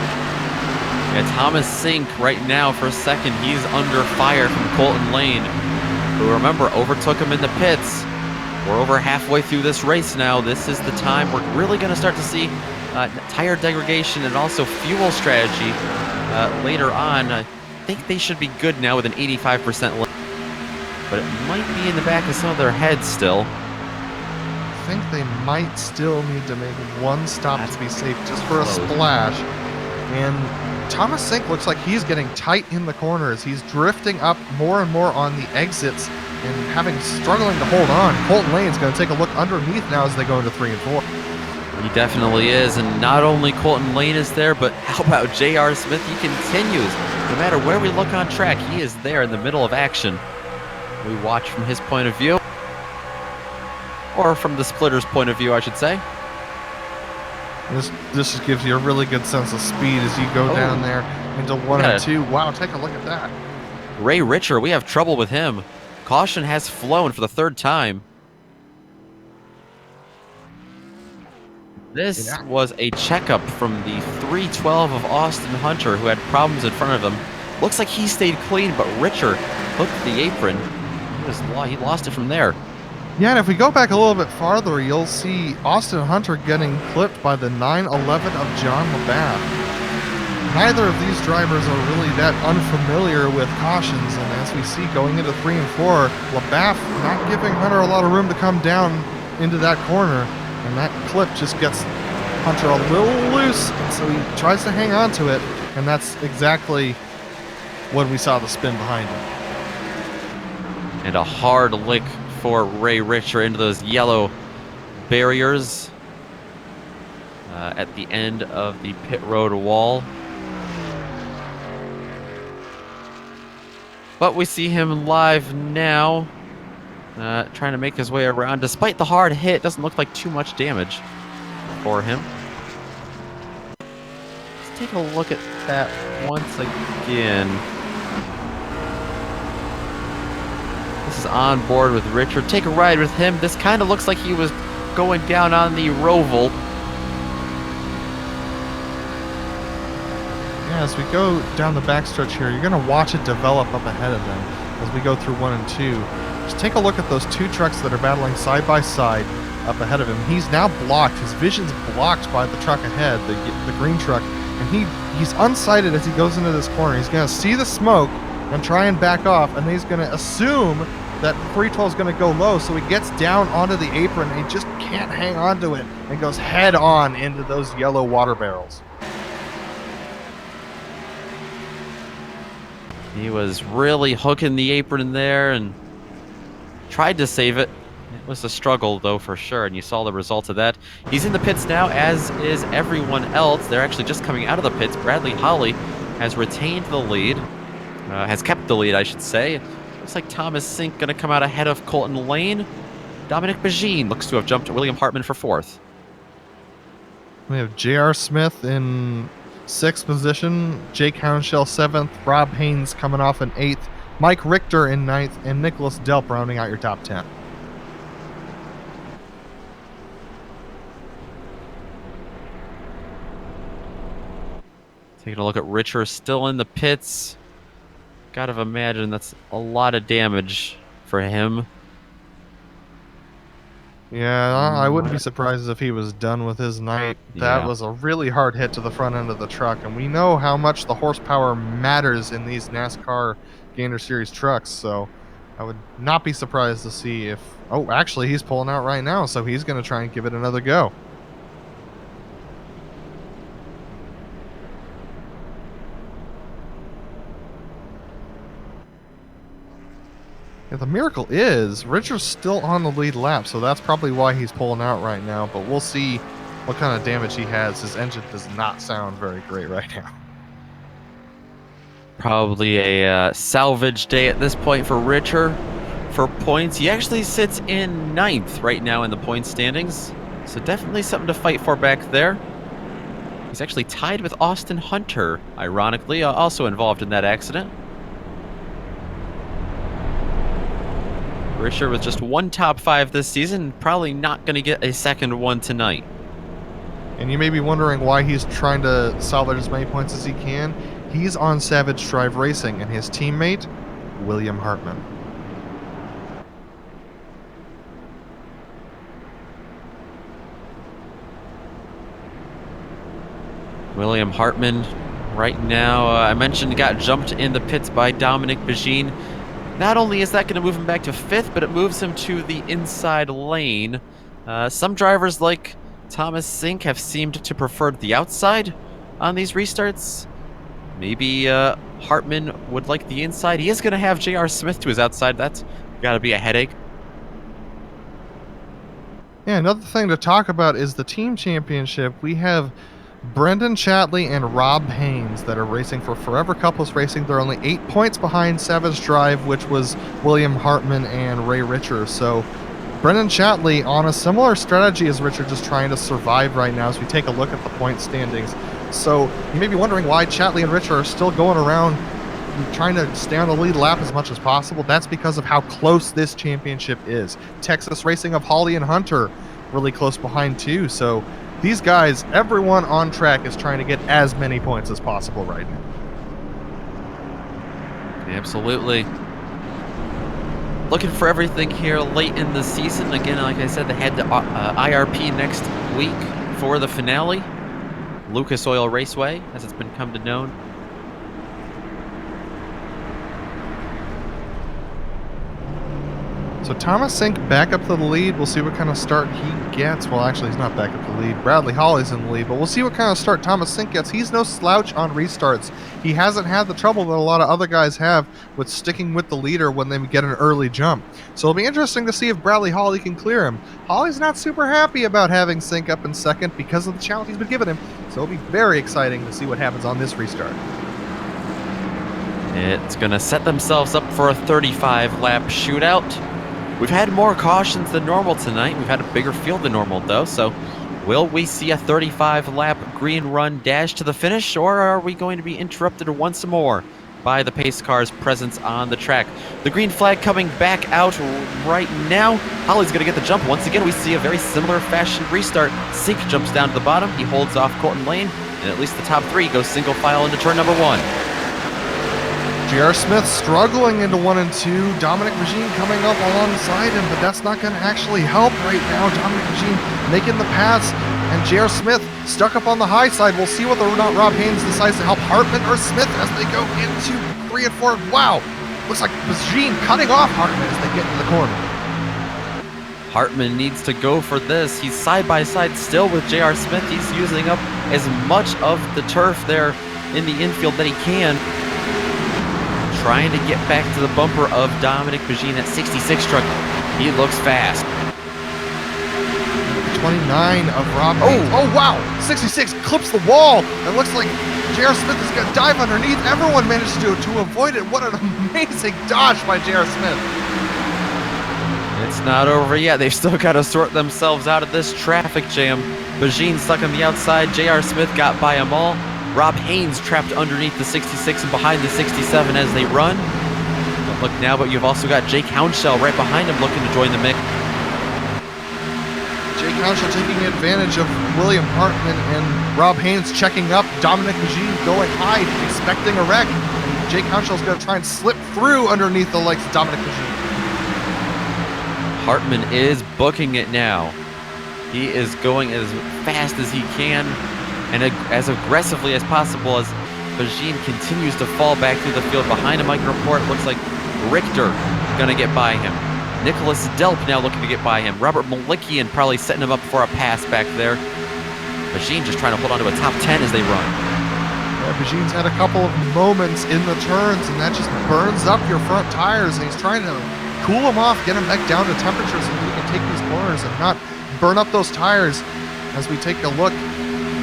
Yeah, Thomas Sink right now for a second, he's under fire from Colton Lane, who, remember, overtook him in the pits. We're over halfway through this race now. This is the time we're really going to start to see tire degradation and also fuel strategy later on. I think they should be good now with an 85% limit, but it might be in the back of some of their heads still. I think they might still need to make one stop to be safe just for a splash. And Thomas Sink looks like he's getting tight in the corners. He's drifting up more and more on the exits and struggling to hold on. Colton Lane's going to take a look underneath now as they go into 3 and 4. He definitely is, and not only Colton Lane is there, but how about J.R. Smith? He continues. No matter where we look on track, he is there in the middle of action. We watch from his point of view, or from the splitter's point of view, I should say. This just gives you a really good sense of speed as you go down there into 1 and 2. Wow, take a look at that. Ray Richer, we have trouble with him. Caution has flown for the 3rd time. This was a checkup from the 312 of Austin Hunter, who had problems in front of him. Looks like he stayed clean, but Richer hooked the apron. He lost it from there. Yeah, and if we go back a little bit farther, you'll see Austin Hunter getting clipped by the 911 of John LaBath. Neither of these drivers are really that unfamiliar with cautions, and as we see going into 3 and 4, LaBath not giving Hunter a lot of room to come down into that corner, and that clip just gets Hunter a little loose, and so he tries to hang on to it, and that's exactly when we saw the spin behind him. And a hard lick for Ray Richer into those yellow barriers at the end of the pit road wall. But we see him live now, trying to make his way around. Despite the hard hit, doesn't look like too much damage for him. Let's take a look at that once again. This is on board with Richard. Take a ride with him. This kind of looks like he was going down on the Roval. Yeah, as we go down the backstretch here, you're going to watch it develop up ahead of them as we go through 1 and 2. Just take a look at those 2 trucks that are battling side by side up ahead of him. He's now blocked. His vision's blocked by the truck ahead, the green truck, and he's unsighted as he goes into this corner. He's going to see the smoke and try and back off, and he's going to assume that 312 is going to go low, so he gets down onto the apron and he just can't hang on to it and goes head on into those yellow water barrels. He was really hooking the apron there and tried to save it. It was a struggle, though, for sure, and you saw the results of that. He's in the pits now, as is everyone else. They're actually just coming out of the pits. Bradley Holly has retained the lead, has kept the lead, I should say. Looks like Thomas Sink going to come out ahead of Colton Lane. Dominic Bagine looks to have jumped William Hartman for 4th. We have J.R. Smith in 6th position, Jake Hounshell 7th, Rob Haynes coming off in 8th, Mike Richter in 9th, and Nicholas Delp rounding out your top 10. Taking a look at Richer, still in the pits. Gotta imagine that's a lot of damage for him. Yeah, I wouldn't be surprised if he was done with his night. That Yeah. was a really hard hit to the front end of the truck, and we know how much the horsepower matters in these NASCAR Gainer Series trucks, so I would not be surprised to see if... Oh, actually, he's pulling out right now, so he's going to try and give it another go. Yeah, the miracle is Richard's still on the lead lap, so that's probably why he's pulling out right now, but we'll see what kind of damage he has. His engine does not sound very great right now. Probably a salvage day at this point for Richard. For points, he actually sits in 9th right now in the point standings, so definitely something to fight for back there. He's actually tied with Austin Hunter, ironically, also involved in that accident. Richard with just one top 5 this season, probably not going to get a second one tonight. And you may be wondering why he's trying to salvage as many points as he can. He's on Savage Drive Racing, and his teammate, William Hartman. William Hartman right now, I mentioned, got jumped in the pits by Dominic Begin. Not only is that going to move him back to 5th, but it moves him to the inside lane. Some drivers like Thomas Sink have seemed to prefer the outside on these restarts. Maybe Hartman would like the inside. He is going to have J.R. Smith to his outside. That's got to be a headache. Yeah, another thing to talk about is the team championship. We have Brendan Chatley and Rob Haynes that are racing for Forever Couples Racing. They're only 8 points behind Savage Drive, which was William Hartman and Ray Richer. So Brendan Chatley on a similar strategy as Richard, just trying to survive right now as we take a look at the point standings. So you may be wondering why Chatley and Richard are still going around trying to stay on the lead lap as much as possible. That's because of how close this championship is. Texas Racing of Hawley and Hunter really close behind too. So these guys, everyone on track is trying to get as many points as possible right now. Absolutely. Looking for everything here late in the season. Again, like I said, they had the IRP next week for the finale. Lucas Oil Raceway, as it's been come to known. So Thomas Sink back up to the lead. We'll see what kind of start he gets. Well, actually, he's not back up to the lead. Bradley Hawley's in the lead, but we'll see what kind of start Thomas Sink gets. He's no slouch on restarts. He hasn't had the trouble that a lot of other guys have with sticking with the leader when they get an early jump. So it'll be interesting to see if Bradley Hawley can clear him. Hawley's not super happy about having Sink up in second because of the challenge he's been given him. So it'll be very exciting to see what happens on this restart. It's going to set themselves up for a 35-lap shootout. We've had more cautions than normal tonight. We've had a bigger field than normal, though, so will we see a 35-lap green run dash to the finish, or are we going to be interrupted once more by the pace car's presence on the track? The green flag coming back out right now. Holly's going to get the jump. Once again, we see a very similar fashion restart. Sink jumps down to the bottom. He holds off Colton Lane, and at least the top 3 go single file into turn number 1. J.R. Smith struggling into 1 and 2. Dominic Regine coming up alongside him, but that's not going to actually help right now. Dominic Regine making the pass, and J.R. Smith stuck up on the high side. We'll see whether or not Rob Haynes decides to help Hartman or Smith as they go into 3 and 4. Wow, looks like Regine cutting off Hartman as they get into the corner. Hartman needs to go for this. He's side by side still with J.R. Smith. He's using up as much of the turf there in the infield that he can. Trying to get back to the bumper of Dominic Begin at 66 truck. He looks fast. 29 of Rob Haynes. Oh, wow. 66 clips the wall. It looks like J.R. Smith is going to dive underneath. Everyone managed to avoid it. What an amazing dodge by J.R. Smith. It's not over yet. They've still got to sort themselves out of this traffic jam. Begin stuck on the outside. J.R. Smith got by them all. Rob Haynes trapped underneath the 66 and behind the 67 as they run. Don't look now, but you've also got Jake Hounshell right behind him looking to join the mix. Jake Hounshell taking advantage of William Hartman and Rob Haynes checking up. Dominic Begin going high, expecting a wreck. And Jake Hounshell's going to try and slip through underneath the legs of Dominic Begin. Hartman is booking it now. He is going as fast as he can and as aggressively as possible as Bajin continues to fall back through the field. Behind him, I can report, looks like Richter gonna get by him. Nicholas Delp now looking to get by him. Robert Malikian probably setting him up for a pass back there. Bajin just trying to hold on to a top 10 as they run. Yeah, Bajin's had a couple of moments in the turns, and that just burns up your front tires, and he's trying to cool them off, get them back down to temperature so that we can take these corners and not burn up those tires. As we take a look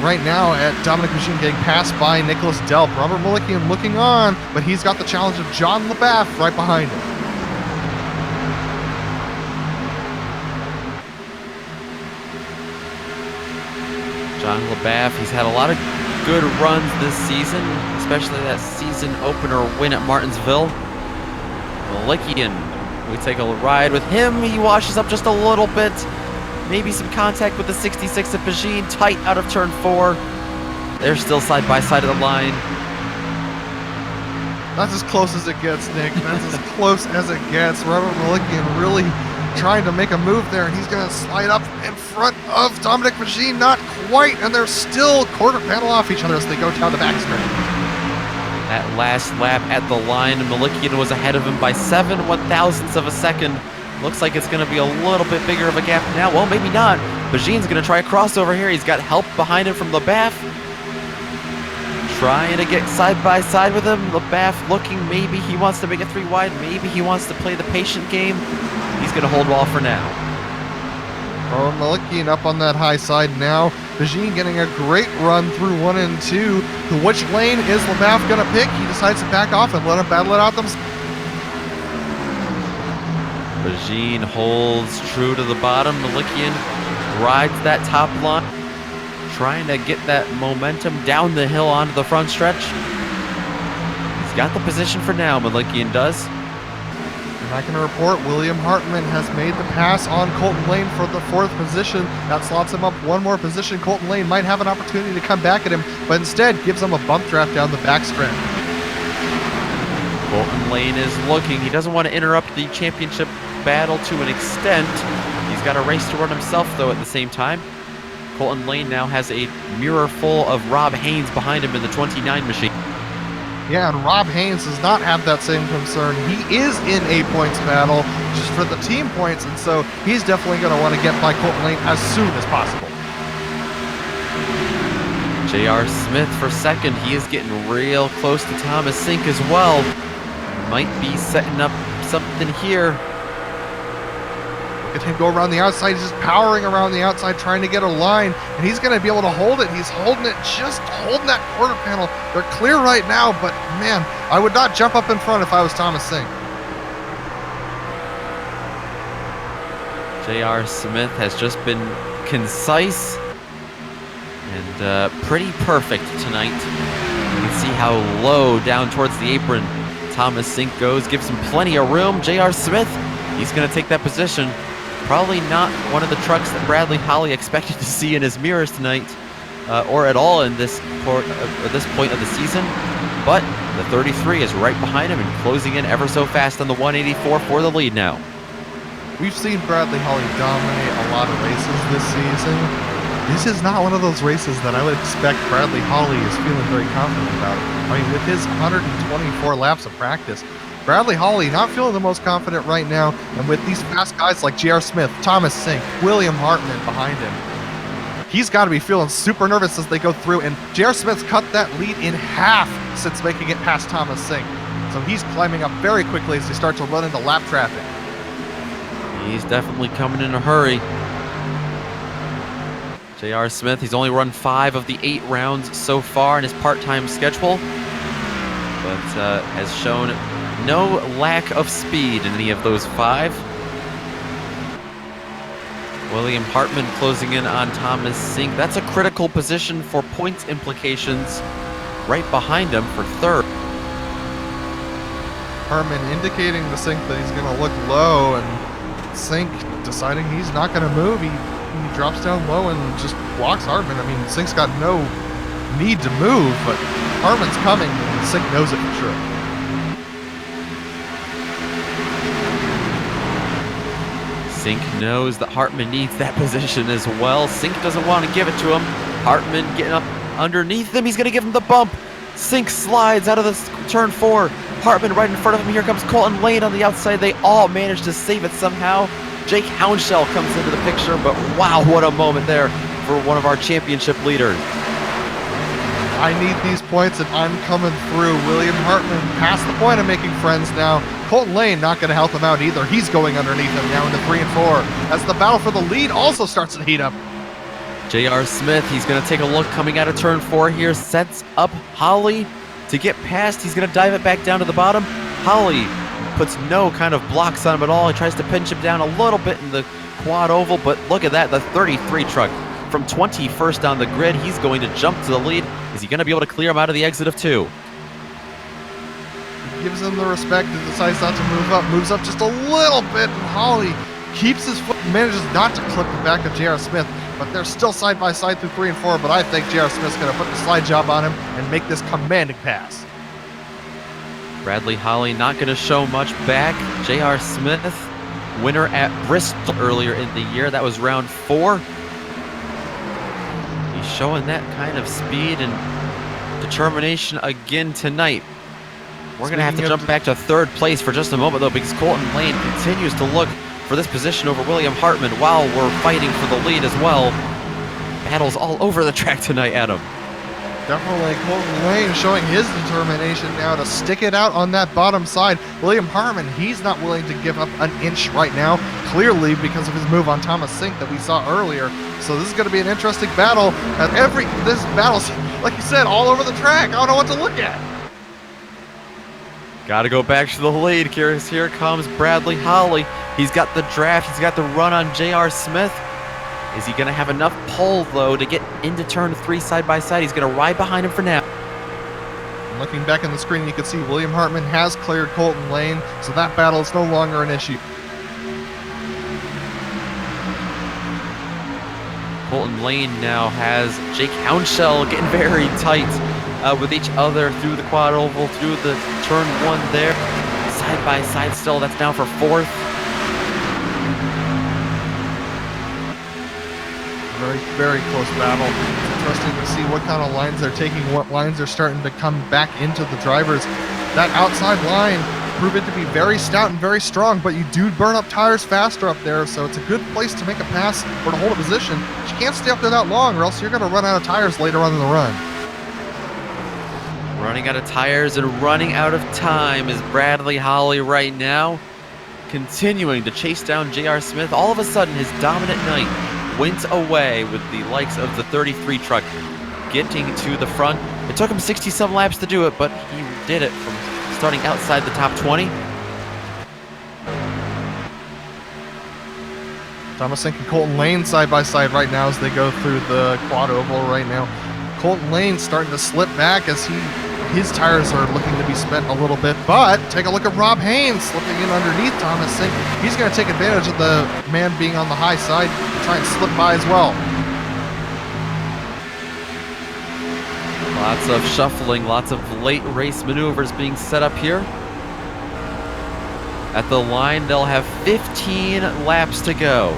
right now at Dominic Bajin getting passed by Nicholas Delp. Robert Malikian looking on, but he's got the challenge of John LeBaff right behind him. John LeBaff, he's had a lot of good runs this season, especially that season opener win at Martinsville. Malikian, we take a ride with him. He washes up just a little bit. Maybe some contact with the 66 of Bajin, tight out of turn 4. They're still side by side of the line. That's as close as it gets, Nick. That's as close as it gets. Robert Malikian really trying to make a move there, and he's going to slide up in front of Dominic Bajin. Not quite, and they're still quarter panel off each other as they go down the backstretch. That last lap at the line, Malikian was ahead of him by 7/1000ths of a second. Looks like it's going to be a little bit bigger of a gap now. Well, maybe not. Bajin's going to try a crossover here. He's got help behind him from LeBaff. Trying to get side by side with him. LeBaff looking, maybe he wants to make it 3 wide. Maybe he wants to play the patient game. He's going to hold wall for now. Oh, Malikian up on that high side now. Bajin getting a great run through 1 and 2. Which lane is LeBaff going to pick? He decides to back off and let him battle it out themselves. Bajin holds true to the bottom. Malikian rides that top line, trying to get that momentum down the hill onto the front stretch. He's got the position for now, Malikian does. And I can report William Hartman has made the pass on Colton Lane for the 4th position. That slots him up 1 more position. Colton Lane might have an opportunity to come back at him, but instead gives him a bump draft down the backstretch. Colton Lane is looking. He doesn't want to interrupt the championship battle to an extent. He's got a race to run himself, though, at the same time. Colton Lane now has a mirror full of Rob Haynes behind him in the 29 machine. Yeah, and Rob Haynes does not have that same concern. He is in a points battle just for the team points, and so he's definitely going to want to get by Colton Lane as soon as possible. J.R. Smith for second. He is getting real close to Thomas Sink as well. Might be setting up something here. Look at him go around the outside. He's just powering around the outside trying to get a line, and he's going to be able to hold it. He's holding it, just holding that quarter panel. They're clear right now, but man, I would not jump up in front if I was Thomas Sink. J.R. Smith has just been concise and pretty perfect tonight. You can see how low down towards the apron Thomas Sink goes, gives him plenty of room. J.R. Smith, he's going to take that position. Probably not one of the trucks that Bradley Holly expected to see in his mirrors tonight, or at all in this point of the season. But the 33 is right behind him and closing in ever so fast on the 184 for the lead now. We've seen Bradley Holly dominate a lot of races this season. This is not one of those races that I would expect Bradley Holly is feeling very confident about. I mean, with his 124 laps of practice, Bradley Holly not feeling the most confident right now, and with these fast guys like J.R. Smith, Thomas Sink, William Hartman behind him, he's got to be feeling super nervous as they go through, and J.R. Smith's cut that lead in half since making it past Thomas Sink. So he's climbing up very quickly as they start to run into lap traffic. He's definitely coming in a hurry. J.R. Smith, he's only run 5 of the 8 rounds so far in his part-time schedule, but has shown no lack of speed in any of those 5. William Hartman closing in on Thomas Sink. That's a critical position for points implications. Right behind him for 3rd. Hartman indicating to Sink that he's going to look low, and Sink deciding he's not going to move. He drops down low and just blocks Hartman. I mean, Sink's got no need to move, but Hartman's coming, and Sink knows it for sure. Sink knows that Hartman needs that position as well. Sink doesn't want to give it to him. Hartman getting up underneath him. He's going to give him the bump. Sink slides out of this turn 4. Hartman right in front of him. Here comes Colton Lane on the outside. They all manage to save it somehow. Jake Hounshell comes into the picture, but wow, what a moment there for one of our championship leaders. I need these points and I'm coming through. William Hartman past the point of making friends now. Colton Lane not going to help him out either. He's going underneath him now into 3 and 4 as the battle for the lead also starts to heat up. J.R. Smith, he's going to take a look coming out of turn 4 here, sets up Holly to get past. He's going to dive it back down to the bottom. Holly puts no kind of blocks on him at all. He tries to pinch him down a little bit in the quad oval, but look at that, the 33 truck from 21st on the grid. He's going to jump to the lead. Is he going to be able to clear him out of the exit of 2? Gives him the respect and decides not to move up. Moves up just a little bit, and Holly keeps his foot, manages not to clip the back of J.R. Smith, but they're still side by side through 3 and 4, but I think J.R. Smith's going to put the slide job on him and make this commanding pass. Bradley Holly not going to show much back. J.R. Smith, winner at Bristol earlier in the year. That was round 4. He's showing that kind of speed and determination again tonight. We're going to have to jump back to 3rd place for just a moment, though, because Colton Lane continues to look for this position over William Hartman while we're fighting for the lead as well. Battles all over the track tonight, Adam. Definitely Colton Lane showing his determination now to stick it out on that bottom side. William Hartman, he's not willing to give up an inch right now, clearly because of his move on Thomas Sink that we saw earlier. So this is going to be an interesting battle. This battle's, like you said, all over the track. I don't know what to look at. Got to go back to the lead. Here comes Bradley Holly. He's got the draft. He's got the run on J.R. Smith. Is he going to have enough pull, though, to get into turn 3 side by side? He's going to ride behind him for now. Looking back on the screen, you can see William Hartman has cleared Colton Lane, so that battle is no longer an issue. Colton Lane now has Jake Hounshell getting very tight with each other through the quad oval, through the turn 1 there. Side by side still, that's now for 4th. Very, very close battle. It's interesting to see what kind of lines they're taking, what lines are starting to come back into the drivers. That outside line proven to be very stout and very strong, but you do burn up tires faster up there, so it's a good place to make a pass or to hold a position. But you can't stay up there that long, or else you're going to run out of tires later on in the run. Running out of tires and running out of time is Bradley Holly right now, continuing to chase down J.R. Smith. All of a sudden, his dominant night went away with the likes of the 33 truck getting to the front. It took him 60-some laps to do it, but he did it from starting outside the top 20. Thomas Sink and Colton Lane side by side right now as they go through the quad oval right now. Colton Lane starting to slip back as his tires are looking to be spent a little bit, but take a look at Rob Haynes slipping in underneath Thomas Sink. He's going to take advantage of the man being on the high side to try and slip by as well. Lots of shuffling, lots of late race maneuvers being set up here. At the line, they'll have 15 laps to go.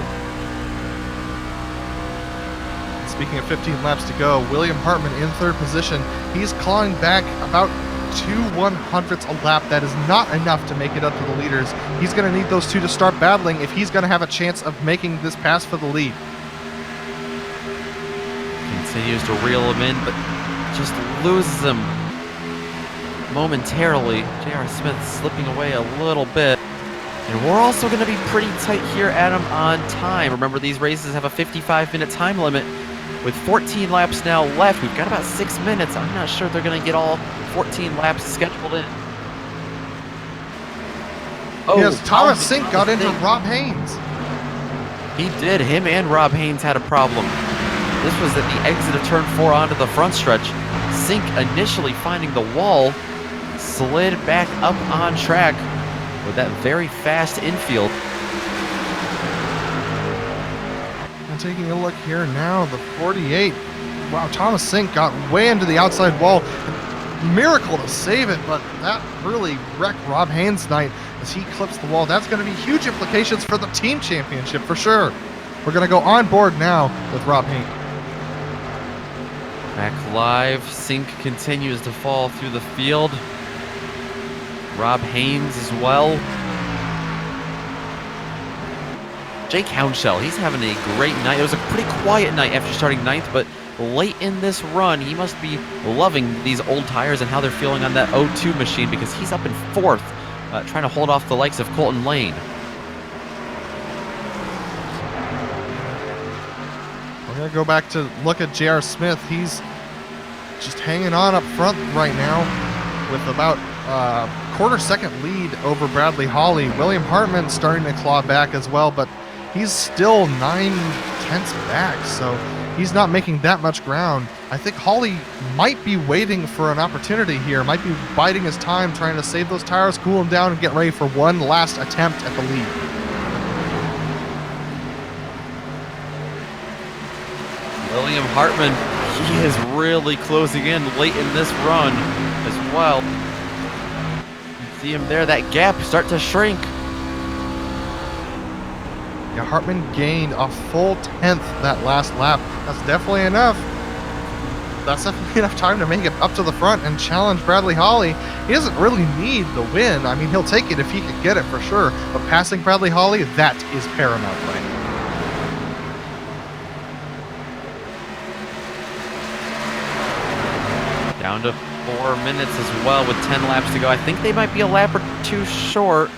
Speaking of 15 laps to go, William Hartman in 3rd position. He's clawing back about 2/100ths a lap. That is not enough to make it up to the leaders. He's going to need those two to start battling if he's going to have a chance of making this pass for the lead. Continues to reel him in, but just loses him momentarily. J.R. Smith slipping away a little bit. And we're also going to be pretty tight here, Adam, on time. Remember, these races have a 55-minute time limit. With 14 laps now left, we've got about 6 minutes. I'm not sure they're going to get all 14 laps scheduled in. Oh, yes, Thomas Sink got into Rob Haynes. He did. Him and Rob Haynes had a problem. This was at the exit of turn 4 onto the front stretch. Sink initially finding the wall, slid back up on track with that very fast infield. Taking a look here now, the 48. Wow, Thomas Sink got way into the outside wall. miracle to save it, but that really wrecked Rob Haynes' night as he clips the wall. That's going to be huge implications for the team championship for sure. We're going to go on board now with Rob Haynes. Back live, Sync continues to fall through the field. Rob Haynes as well. Jake Hounshell, he's having a great night. It was a pretty quiet night after starting 9th, but late in this run, he must be loving these old tires and how they're feeling on that O2 machine, because he's up in 4th, trying to hold off the likes of Colton Lane. We're going to go back to look at J.R. Smith. He's just hanging on up front right now with about quarter-second lead over Bradley Hawley. William Hartman starting to claw back as well, but he's still 9/10 back, so he's not making that much ground. I think Hawley might be waiting for an opportunity here, might be biding his time, trying to save those tires, cool them down, and get ready for one last attempt at the lead. William Hartman, he is really closing in late in this run as well. You see him there, that gap start to shrink. Yeah, Hartman gained a full 10th that last lap. That's definitely enough. That's definitely enough time to make it up to the front and challenge Bradley Hawley. He doesn't really need the win. I mean, he'll take it if he could get it for sure. But passing Bradley Hawley, that is paramount right now. Down to 4 minutes as well with 10 laps to go. I think they might be a lap or two short.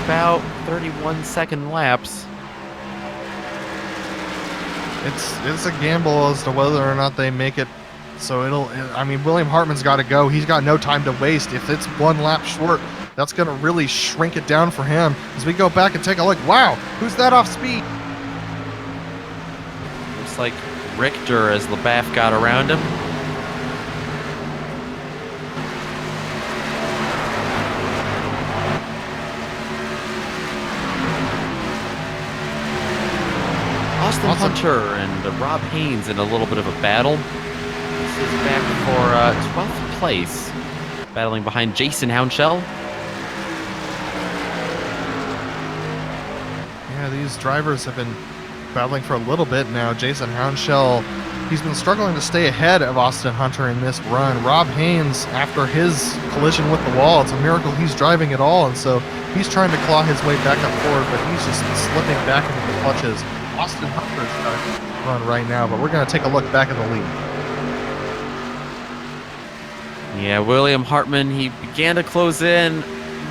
About 31-second laps. It's a gamble as to whether or not they make it. So I mean, William Hartman's got to go. He's got no time to waste. If it's one lap short, that's going to really shrink it down for him. As we go back and take a look, wow, who's that off speed? Looks like Richter as LeBaff got around him. Austin Hunter and Rob Haynes in a little bit of a battle. This is back for 12th place, battling behind Jason Hounshell. Yeah, these drivers have been battling for a little bit now. Jason Hounshell, he's been struggling to stay ahead of Austin Hunter in this run. Rob Haynes, after his collision with the wall, it's a miracle he's driving at all, and so he's trying to claw his way back up forward, but he's just slipping back into the clutches. Austin Hunter's got a run right now, but we're going to take a look back at the lead. Yeah, William Hartman, he began to close in,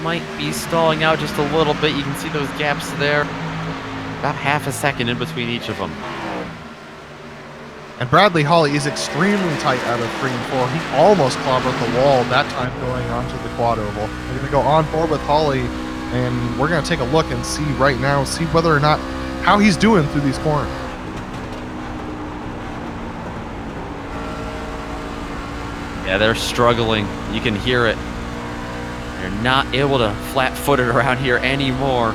might be stalling out just a little bit. You can see those gaps there. About half a second in between each of them. And Bradley Hawley is extremely tight out of 3 and 4. He almost clobbered the wall that time going onto the quad oval. We're going to go on board with Hawley, and we're going to take a look and see right now, see whether or not how he's doing through these corners. Yeah, they're struggling. You can hear it. They're not able to flat-foot it around here anymore.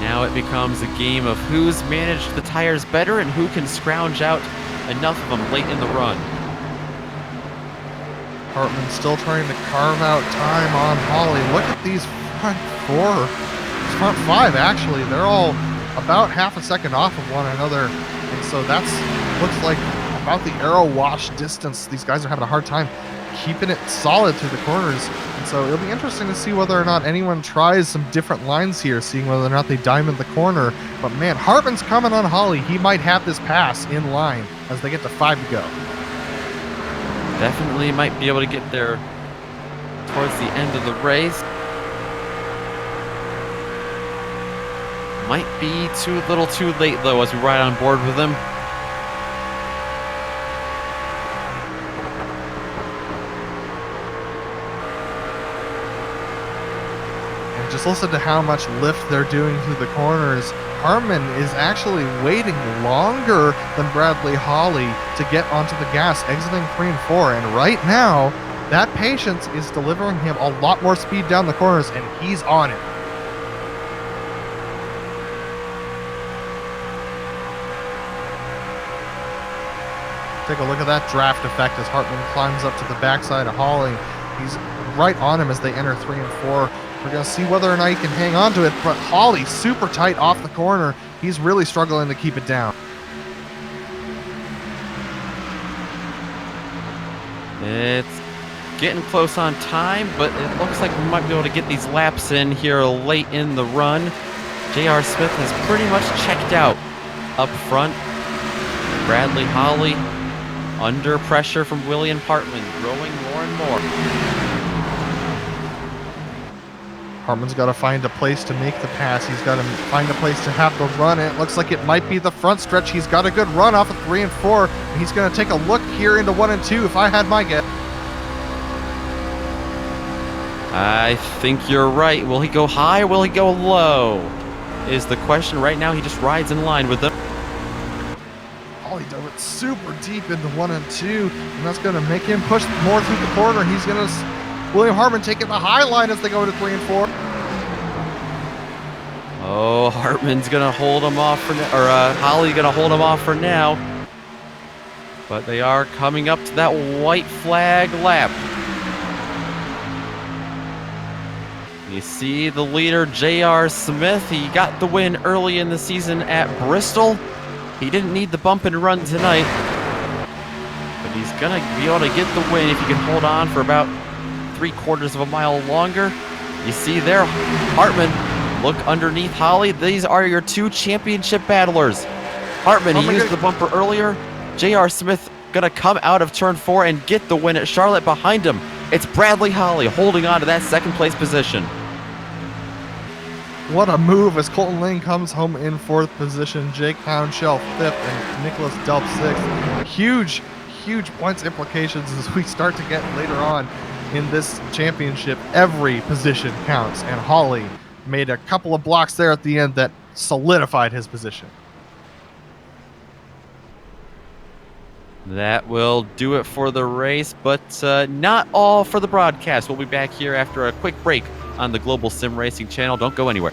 Now it becomes a game of who's managed the tires better and who can scrounge out enough of them late in the run. Hartman still trying to carve out time on Hawley. Look at these front 4, front 5 actually. They're all about half a second off of one another, and so that's looks like about the arrow wash distance. These guys are having a hard time keeping it solid through the corners, and so it'll be interesting to see whether or not anyone tries some different lines here, seeing whether or not they diamond the corner. But man, Hartman's coming on Hawley. He might have this pass in line as they get to 5 to go. Definitely might be able to get there towards the end of the race. Might be too little too late though as we ride on board with him. And just listen to how much lift they're doing through the corners. Hartman is actually waiting longer than Bradley Hawley to get onto the gas, exiting 3 and 4. And right now, that patience is delivering him a lot more speed down the corners, and he's on it. Take a look at that draft effect as Hartman climbs up to the backside of Hawley. He's right on him as they enter 3 and 4. We're going to see whether or not he can hang on to it, but Hawley super tight off the corner. He's really struggling to keep it down. It's getting close on time, but it looks like we might be able to get these laps in here late in the run. J.R. Smith has pretty much checked out up front. Bradley Holly under pressure from William Hartman, growing more and more. Hartman's got to find a place to make the pass. He's got to find a place to have the run. It looks like it might be the front stretch. He's got a good run off of 3 and 4. And he's going to take a look here into 1 and 2 if I had my guess. I think you're right. Will he go high or will he go low? Is the question. Right now he just rides in line with them. He dove it super deep into 1 and 2, and that's going to make him push more through the corner. He's going to William Hartman taking the high line as they go to 3 and 4. Oh, Hartman's gonna hold him off for now, or Holly's gonna hold him off for now. But they are coming up to that white flag lap. You see the leader, J.R. Smith. He got the win early in the season at Bristol. He didn't need the bump and run tonight, but he's gonna be able to get the win if he can hold on for about 3/4 of a mile longer. You see there, Hartman, look underneath Holly. These are your 2 championship battlers. Hartman, he used the bumper earlier. J.R. Smith gonna come out of turn 4 and get the win at Charlotte. Behind him, it's Bradley Holly holding on to that 2nd place position. What a move as Colton Lane comes home in 4th position. Jake Houndshell 5th and Nicholas Delp 6th. Huge points implications as we start to get later on in this championship. Every position counts, and Hawley made a couple of blocks there at the end that solidified his position. That will do it for the race, but not all for the broadcast. We'll be back here after a quick break on the Global Sim Racing Channel. Don't go anywhere.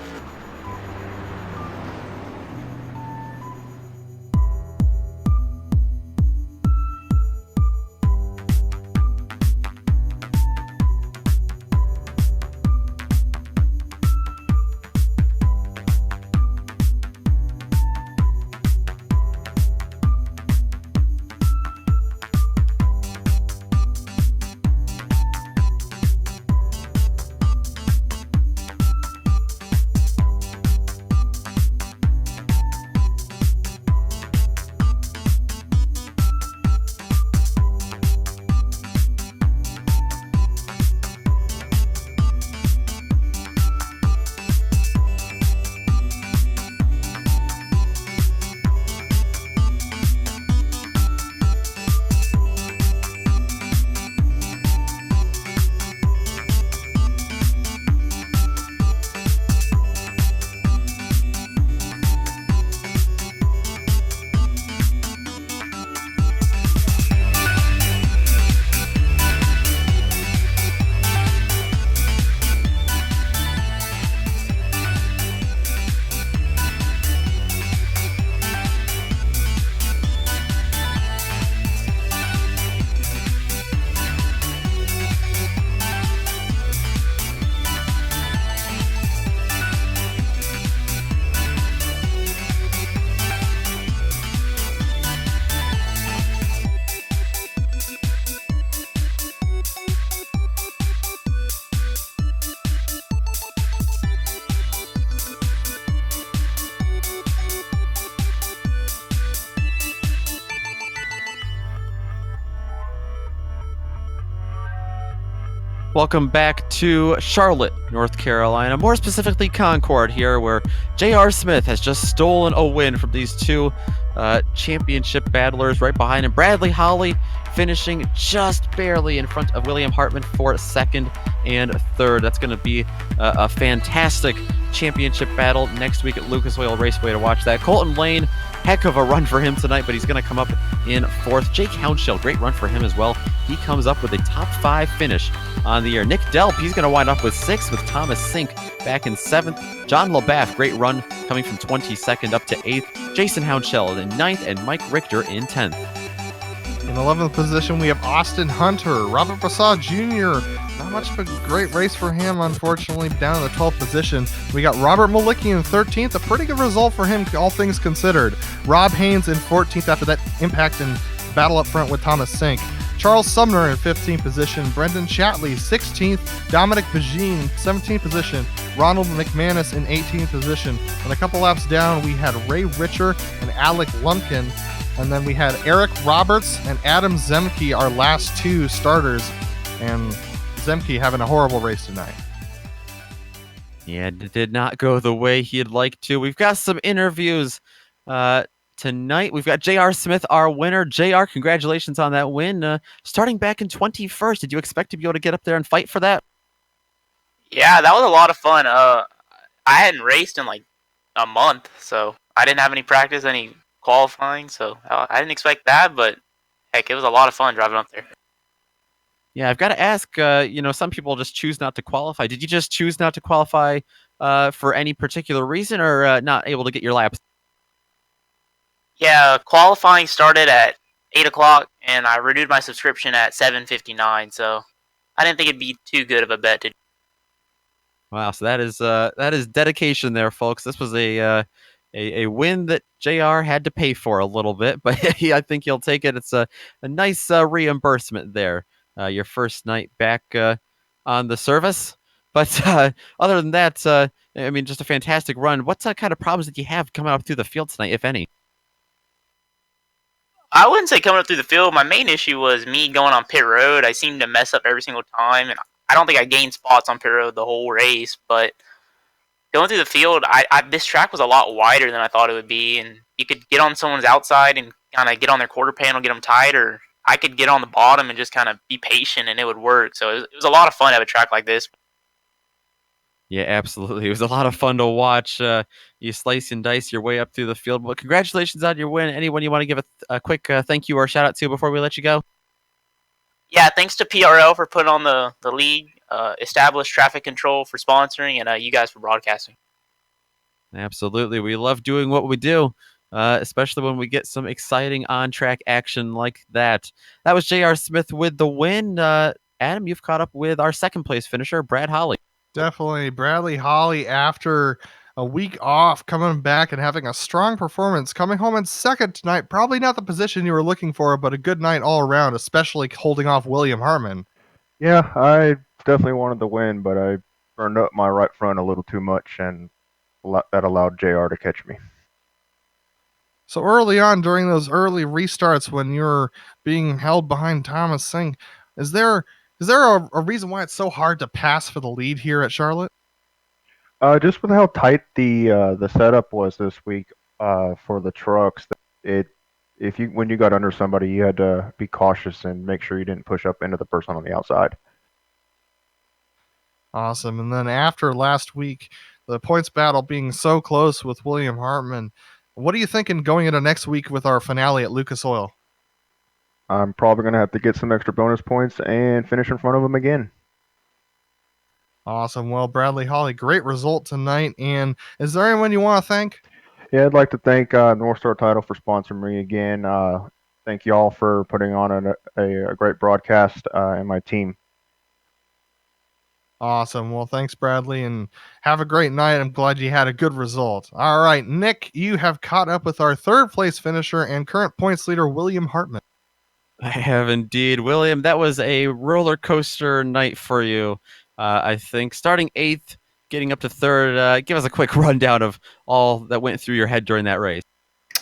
Welcome back to Charlotte, North Carolina, more specifically Concord here, where J.R. Smith has just stolen a win from these 2 championship battlers right behind him. Bradley Holly finishing just barely in front of William Hartman for 2nd and 3rd. That's going to be a fantastic championship battle next week at Lucas Oil Raceway to watch that. Colton Lane, heck of a run for him tonight, but he's going to come up in 4th. Jake Houndshell, great run for him as well. He comes up with a top 5 finish on the year. Nick Delp, he's going to wind up with 6th, with Thomas Sink back in 7th. John LaBaff, great run, coming from 22nd up to 8th. Jason Houndshell in 9th, and Mike Richter in 10th. In 11th position, we have Austin Hunter. Robert Brassard Jr., not much of a great race for him, unfortunately, down in the 12th position. We got Robert Malicki in 13th, a pretty good result for him, all things considered. Rob Haynes in 14th after that impact and battle up front with Thomas Sink. Charles Sumner in 15th position. Brendan Shatley, 16th. Dominic Begine, 17th position. Ronald McManus in 18th position. And a couple laps down, we had Ray Richer and Alec Lumpkin. And then we had Eric Roberts and Adam Zemke, our last two starters. And Zemke having a horrible race tonight. Yeah, it did not go the way he'd like to. We've got some interviews tonight. We've got J.R. Smith, our winner. J.R., congratulations on that win. Starting back in 21st, did you expect to be able to get up there and fight for that? Yeah, that was a lot of fun. I hadn't raced in like a month, so I didn't have any practice, any qualifying, so I didn't expect that, but heck, it was a lot of fun driving up there. Yeah, I've got to ask, some people just choose not to qualify. Did you just choose not to qualify for any particular reason or not able to get your laps? Yeah, qualifying started at 8 o'clock, and I renewed my subscription at 7:59, so I didn't think it'd be too good of a bet to do. Wow, so that is dedication there, folks. This was a win that JR had to pay for a little bit, but I think he'll take it. It's a nice reimbursement there. Your first night back on the service. But other than that, just a fantastic run. What kind of problems did you have coming up through the field tonight, if any? I wouldn't say coming up through the field. My main issue was me going on pit road. I seemed to mess up every single time, and I don't think I gained spots on pit road the whole race, but going through the field, this track was a lot wider than I thought it would be, and you could get on someone's outside and kind of get on their quarter panel, get them tight, or I could get on the bottom and just kind of be patient, and it would work. So it was a lot of fun to have a track like this. Yeah, absolutely. It was a lot of fun to watch. You slice and dice your way up through the field. Well, congratulations on your win. Anyone you want to give a quick thank you or shout out to before we let you go? Yeah, thanks to PRL for putting on the league, established traffic control for sponsoring, and you guys for broadcasting. Absolutely. We love doing what we do, especially when we get some exciting on-track action like that. That was J.R. Smith with the win. Adam, you've caught up with our second place finisher, Brad Holly. Definitely. Bradley Holly, after a week off, coming back and having a strong performance, coming home in second tonight. Probably not the position you were looking for, but a good night all around, especially holding off William Hartman. Yeah, I definitely wanted the win, but I burned up my right front a little too much, and that allowed JR to catch me. So early on, during those early restarts when you're being held behind Thomas Sink, is there a reason why it's so hard to pass for the lead here at Charlotte? Just with how tight the setup was this week for the trucks, when you got under somebody, you had to be cautious and make sure you didn't push up into the person on the outside. Awesome. And then after last week, the points battle being so close with William Hartman, what are you thinking going into next week with our finale at Lucas Oil? I'm probably going to have to get some extra bonus points and finish in front of him again. Awesome. Well, Bradley Holly, great result tonight. And is there anyone you want to thank? Yeah, I'd like to thank North Star Title for sponsoring me again. Thank you all for putting on a great broadcast and my team. Awesome. Well, thanks, Bradley, and have a great night. I'm glad you had a good result. All right, Nick, you have caught up with our third place finisher and current points leader, William Hartman. I have indeed. William, that was a roller coaster night for you. I think starting 8th, getting up to 3rd. Give us a quick rundown of all that went through your head during that race.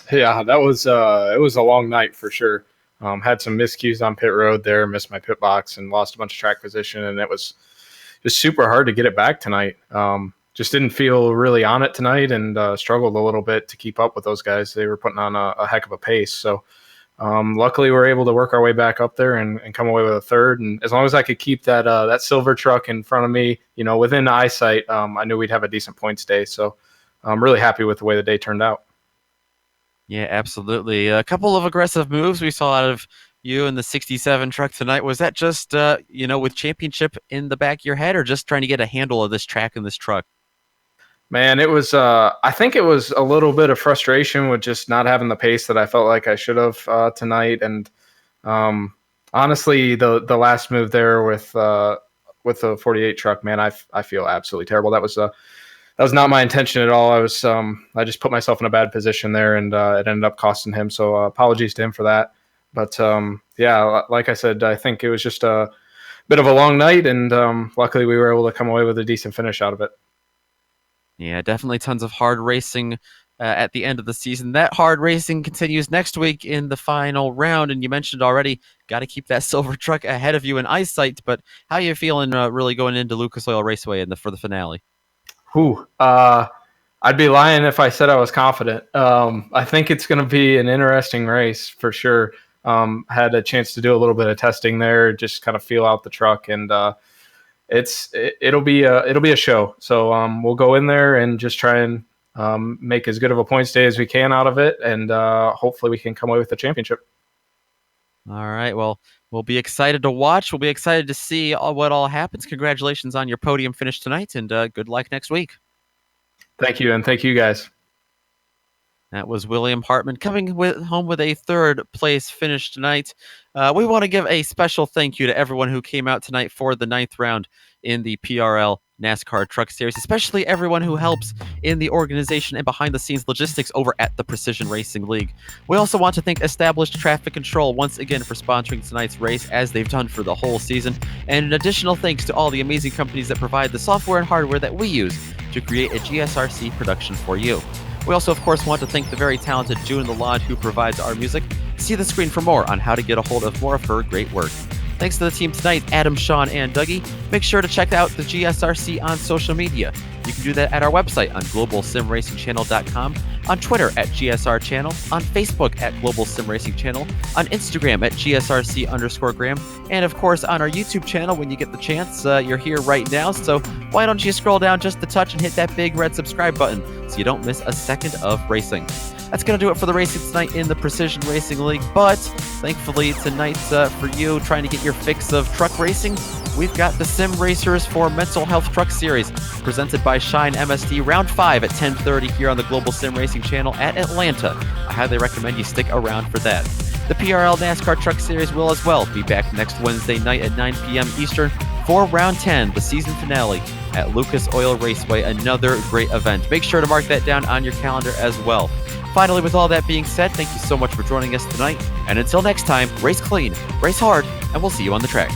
Yeah, that was it was a long night for sure. Had some miscues on pit road there, missed my pit box, and lost a bunch of track position, and it was just super hard to get it back tonight. Just didn't feel really on it tonight, and struggled a little bit to keep up with those guys. They were putting on a heck of a pace. So luckily, we were able to work our way back up there and come away with a 3rd. And as long as I could keep that silver truck in front of me, within eyesight, I knew we'd have a decent points day. So I'm really happy with the way the day turned out. Yeah, absolutely. A couple of aggressive moves we saw out of you in the 67 truck tonight. Was that just, with championship in the back of your head, or just trying to get a handle of this track and this truck? Man, it was, I think it was a little bit of frustration with just not having the pace that I felt like I should have tonight. And Honestly, the last move there with the 48 truck, man, I feel absolutely terrible. That was not my intention at all. I just put myself in a bad position there, and it ended up costing him. So apologies to him for that. But yeah, like I said, I think it was just a bit of a long night, and luckily we were able to come away with a decent finish out of it. Yeah, definitely tons of hard racing at the end of the season. That hard racing continues next week in the final round, and you mentioned already, got to keep that silver truck ahead of you in eyesight. But how are you feeling really going into Lucas Oil Raceway for the finale? Whew. I'd be lying if I said I was confident. I think it's going to be an interesting race for sure. Had a chance to do a little bit of testing there, just kind of feel out the truck, and it'll be a show. So we'll go in there and just try and make as good of a points day as we can out of it, and hopefully we can come away with the championship. All right. Well, we'll be excited to watch. We'll be excited to see what all happens. Congratulations on your podium finish tonight, and good luck next week. Thank you, and thank you guys. That was William Hartman coming home with a third place finish tonight. We want to give a special thank you to everyone who came out tonight for the 9th round in the PRL NASCAR Truck Series, especially everyone who helps in the organization and behind the scenes logistics over at the Precision Racing League. We also want to thank Established Traffic Control once again for sponsoring tonight's race, as they've done for the whole season. And an additional thanks to all the amazing companies that provide the software and hardware that we use to create a GSRC production for you. We also, of course, want to thank the very talented June Lalonde, who provides our music. See the screen for more on how to get a hold of more of her great work. Thanks to the team tonight, Adam, Sean, and Dougie. Make sure to check out the GSRC on social media. You can do that at our website on globalsimracingchannel.com, on Twitter at GSR Channel, on Facebook at Global Sim Racing Channel, on Instagram at GSRC_Graham, and of course on our YouTube channel when you get the chance. You're here right now, so why don't you scroll down just a touch and hit that big red subscribe button so you don't miss a second of racing. That's going to do it for the racing tonight in the Precision Racing League, but thankfully tonight for you trying to get your fix of truck racing, we've got the Sim Racers for Mental Health Truck Series presented by Shine MSD, round 5 at 10:30 here on the Global Sim Racing Channel at Atlanta. I highly recommend you stick around for that. The PRL NASCAR Truck Series will as well be back next Wednesday night at 9 p.m. Eastern for round 10, the season finale at Lucas Oil Raceway, another great event. Make sure to mark that down on your calendar as well. Finally, with all that being said, thank you so much for joining us tonight. And until next time, race clean, race hard, and we'll see you on the track.